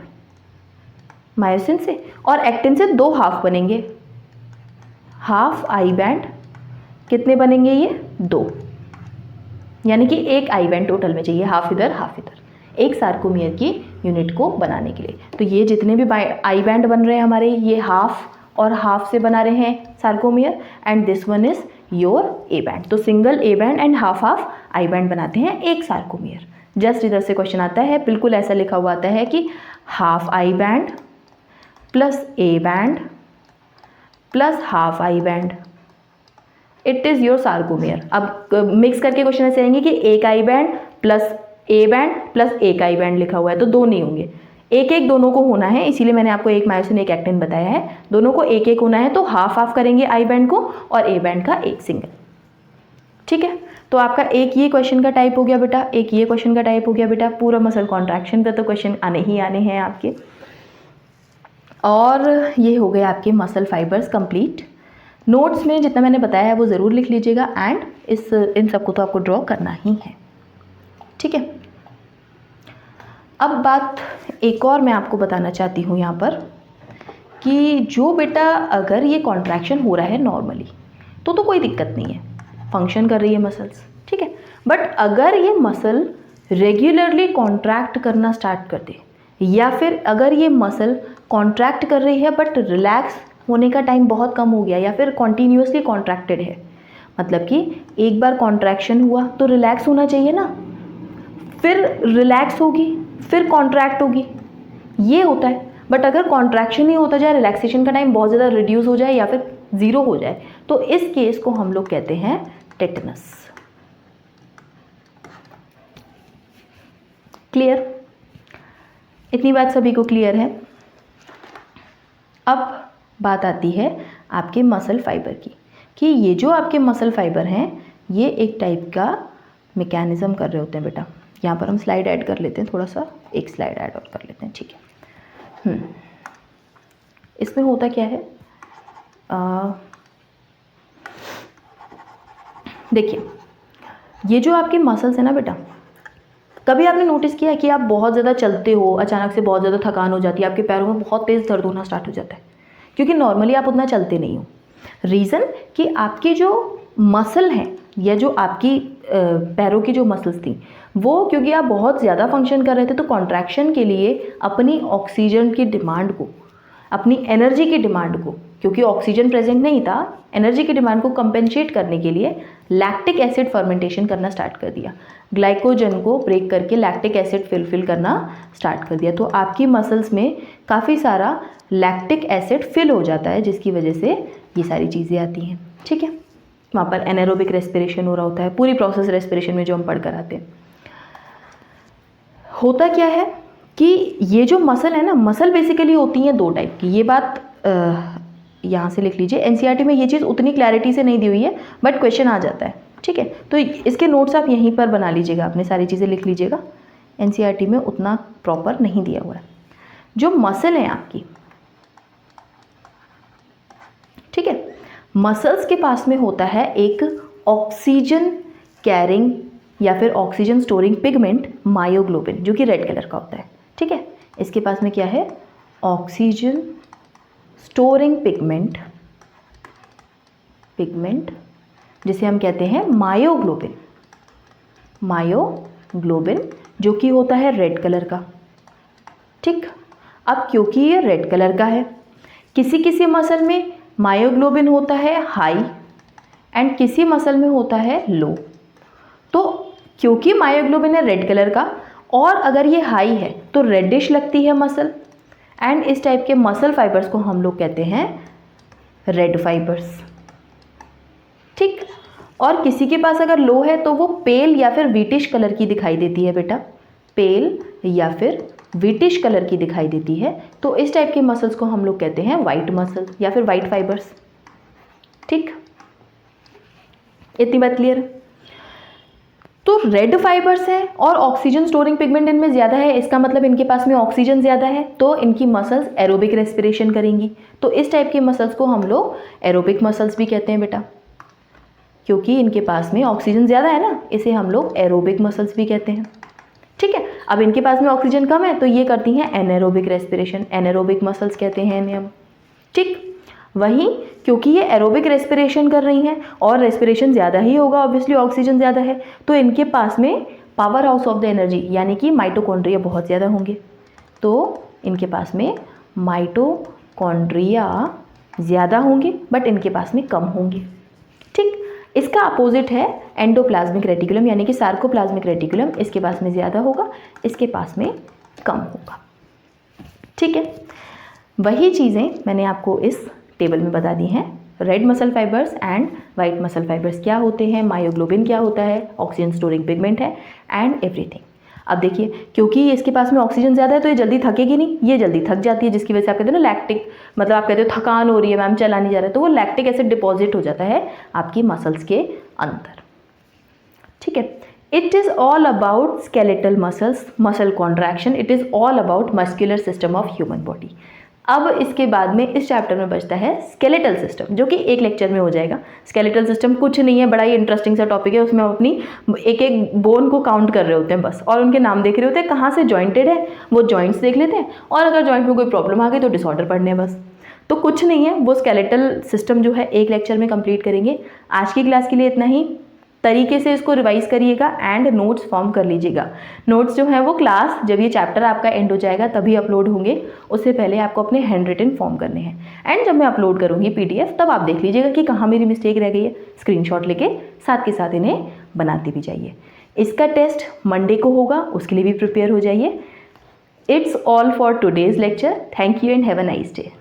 मायोसिन से और एक्टिन से दो हाफ बनेंगे, हाफ आई बैंड। कितने बनेंगे ये, दो, यानी कि एक आई बैंड टोटल में चाहिए, हाफ इधर एक सार्कोमियर की यूनिट को बनाने के लिए। तो ये जितने भी आई बैंड बन रहे हैं हमारे, ये हाफ और हाफ से बना रहे हैं sarcomere, and this one is your A band. तो single A band and half half I band बनाते हैं एक सार्कोमियर। जस्ट इधर से क्वेश्चन आता है, बिल्कुल ऐसा लिखा हुआ आता है कि half I band plus A band plus half I band, it is your sarcomere. अब मिक्स करके क्वेश्चन ऐसे आएंगे कि एक I band plus A band plus एक आई बैंड लिखा हुआ है, तो दो नहीं होंगे, एक एक दोनों को होना है, इसीलिए मैंने आपको एक मायोसिन एक एक्टिन बताया है, दोनों को एक एक होना है, तो हाफ हाफ करेंगे आई बैंड को और ए बैंड का एक सिंगल। ठीक है, तो आपका एक ये क्वेश्चन का टाइप हो गया बेटा, एक ये क्वेश्चन का टाइप हो गया बेटा। पूरा मसल कॉन्ट्रैक्शन पे तो क्वेश्चन आने ही आने हैं आपके। और ये हो गए आपके मसल फाइबर्स कंप्लीट। नोट्स में जितना मैंने बताया है वो ज़रूर लिख लीजिएगा, एंड इन सबको तो आपको ड्रॉ करना ही है। ठीक है, अब बात एक और मैं आपको बताना चाहती हूँ यहाँ पर कि जो बेटा अगर ये कॉन्ट्रैक्शन हो रहा है नॉर्मली तो कोई दिक्कत नहीं है, फंक्शन कर रही है मसल्स, ठीक है। बट अगर ये मसल रेगुलरली कॉन्ट्रैक्ट करना स्टार्ट कर दे, या फिर अगर ये मसल कॉन्ट्रैक्ट कर रही है बट रिलैक्स होने का टाइम बहुत कम हो गया, या फिर कॉन्टीन्यूसली कॉन्ट्रैक्टेड है, मतलब कि एक बार कॉन्ट्रैक्शन हुआ तो रिलैक्स होना चाहिए ना, फिर रिलैक्स होगी फिर कॉन्ट्रैक्ट होगी, ये होता है। बट अगर कॉन्ट्रैक्शन ही होता जाए, रिलैक्सेशन का टाइम बहुत ज़्यादा रिड्यूस हो जाए या फिर ज़ीरो हो जाए, तो इस केस को हम लोग कहते हैं टेटनस। क्लियर? इतनी बात सभी को क्लियर है? अब बात आती है आपके मसल फाइबर की, कि ये जो आपके मसल फाइबर हैं ये एक टाइप का मैकेनिज्म कर रहे होते हैं बेटा। यहाँ पर हम स्लाइड ऐड कर लेते हैं, थोड़ा सा एक स्लाइड ऐड और कर लेते हैं, ठीक है। इसमें होता क्या है, देखिए ये जो आपके मसल्स है ना बेटा, कभी आपने नोटिस किया है कि आप बहुत ज़्यादा चलते हो, अचानक से बहुत ज़्यादा थकान हो जाती है, आपके पैरों में बहुत तेज़ दर्द होना स्टार्ट हो जाता है, क्योंकि नॉर्मली आप उतना चलते नहीं हो। रीज़न कि आपके जो मसल हैं या जो आपकी पैरों की जो मसल्स थी वो, क्योंकि आप बहुत ज़्यादा फंक्शन कर रहे थे, तो कॉन्ट्रैक्शन के लिए अपनी ऑक्सीजन की डिमांड को, अपनी एनर्जी की डिमांड को, क्योंकि ऑक्सीजन प्रेजेंट नहीं था, एनर्जी की डिमांड को कंपेंसेट करने के लिए लैक्टिक एसिड फर्मेंटेशन करना स्टार्ट कर दिया, ग्लाइकोजन को ब्रेक करके लैक्टिक एसिड फिल करना स्टार्ट कर दिया। तो आपकी मसल्स में काफ़ी सारा लैक्टिक एसिड फिल हो जाता है, जिसकी वजह से ये सारी चीज़ें आती हैं। ठीक है, वहाँ पर एनारोबिक रेस्पिरेशन हो रहा होता है, पूरी प्रोसेस रेस्पिरेशन में जो हम पढ़ कर आते हैं। होता क्या है कि ये जो मसल है ना, मसल बेसिकली होती हैं दो टाइप की। ये बात यहाँ से लिख लीजिए, एनसीईआरटी में ये चीज़ उतनी क्लैरिटी से नहीं दी हुई है, बट क्वेश्चन आ जाता है। ठीक है, तो इसके नोट्स आप यहीं पर बना लीजिएगा, अपने सारी चीज़ें लिख लीजिएगा, एनसीईआरटी में उतना प्रॉपर नहीं दिया हुआ है। जो मसल है आपकी, ठीक है, मसल्स के पास में होता है एक ऑक्सीजन कैरिंग या फिर ऑक्सीजन स्टोरिंग पिगमेंट मायोग्लोबिन, जो कि रेड कलर का होता है। ठीक है, इसके पास में क्या है, ऑक्सीजन स्टोरिंग पिगमेंट जिसे हम कहते हैं मायोग्लोबिन, जो कि होता है रेड कलर का। ठीक, अब क्योंकि ये रेड कलर का है, किसी किसी मसल में मायोग्लोबिन होता है हाई एंड किसी मसल में होता है लो। तो क्योंकि मायोग्लोबिन है रेड कलर का, और अगर ये हाई है तो रेडिश लगती है मसल, एंड इस टाइप के मसल फाइबर्स को हम लोग कहते हैं रेड फाइबर्स। ठीक, और किसी के पास अगर लो है तो वो पेल या फिर व्हीटिश कलर की दिखाई देती है बेटा, पेल या फिर व्हीटिश कलर की दिखाई देती है। तो इस टाइप के मसल्स को हम लोग कहते हैं वाइट मसल या फिर वाइट फाइबर्स। ठीक, इतनी बात क्लियर है। तो रेड फाइबर्स हैं और ऑक्सीजन स्टोरिंग पिगमेंट इनमें ज़्यादा है, इसका मतलब इनके पास में ऑक्सीजन ज़्यादा है, तो इनकी मसल्स एरोबिक रेस्पिरेशन करेंगी। तो इस टाइप के मसल्स को हम लोग एरोबिक मसल्स भी कहते हैं बेटा, क्योंकि इनके पास में ऑक्सीजन ज़्यादा है ना, इसे हम लोग एरोबिक मसल्स भी कहते हैं। ठीक है, अब इनके पास में ऑक्सीजन कम है तो ये करती हैं एनारोबिक रेस्पिरेशन, एनारोबिक मसल्स कहते हैं इन्हें हम। ठीक, वहीं क्योंकि ये एरोबिक रेस्पिरेशन कर रही हैं और रेस्पिरेशन ज़्यादा ही होगा, ऑब्वियसली ऑक्सीजन ज़्यादा है, तो इनके पास में power house of the energy यानी कि माइटोकॉन्ड्रिया बहुत ज़्यादा होंगे। तो इनके पास में माइटोकॉन्ड्रिया ज़्यादा होंगे बट इनके पास में कम होंगे। ठीक, इसका अपोजिट है एंडोप्लाज्मिक रेटिकुलम यानी कि सार्कोप्लाज्मिक रेटिकुलम, इसके पास में ज़्यादा होगा, इसके पास में कम होगा। ठीक है, वही चीज़ें मैंने आपको इस टेबल में बता दी हैं, red muscle fibres and white muscle fibres क्या होते हैं, मायोग्लोबिन क्या होता है, ऑक्सीजन स्टोरिंग पिगमेंट है एंड एवरीथिंग। अब देखिए, क्योंकि इसके पास में ऑक्सीजन ज़्यादा है तो ये जल्दी थकेगी नहीं, ये जल्दी थक जाती है, जिसकी वजह से आप कहते हो ना लैक्टिक, मतलब आप कहते हो थकान हो रही है मैम, चला नहीं जा रहा है, तो वो लैक्टिक एसिड डिपॉजिट हो जाता है आपकी मसल्स के अंदर। ठीक है, it is all about skeletal muscles, muscle contraction, it is all about muscular system of human body. अब इसके बाद में इस चैप्टर में बचता है स्केलेटल सिस्टम, जो कि एक लेक्चर में हो जाएगा। स्केलेटल सिस्टम कुछ नहीं है, बड़ा ही इंटरेस्टिंग सा टॉपिक है, उसमें हम अपनी एक एक बोन को काउंट कर रहे होते हैं बस, और उनके नाम देख रहे होते हैं, कहाँ से जॉइंटेड है वो जॉइंट्स देख लेते हैं, और अगर जॉइंट में कोई प्रॉब्लम आ गई तो डिसऑर्डर पढ़ने हैं बस। तो कुछ नहीं है, वो स्केलेटल सिस्टम जो है एक लेक्चर में कंप्लीट करेंगे। आज की क्लास के लिए इतना ही, तरीके से इसको रिवाइज करिएगा एंड नोट्स फॉर्म कर लीजिएगा। नोट्स जो है वो क्लास जब ये चैप्टर आपका एंड हो जाएगा तभी अपलोड होंगे, उससे पहले आपको अपने हैंड रिटन फॉर्म करने हैं। एंड जब मैं अपलोड करूँगी PDF तब आप देख लीजिएगा कि कहाँ मेरी मिस्टेक रह गई है, स्क्रीनशॉट लेके साथ के साथ इन्हें बनाते भी जाइए। इसका टेस्ट मंडे को होगा, उसके लिए भी प्रिपेयर हो जाइए। It's all for today's lecture. Thank you and have a nice day.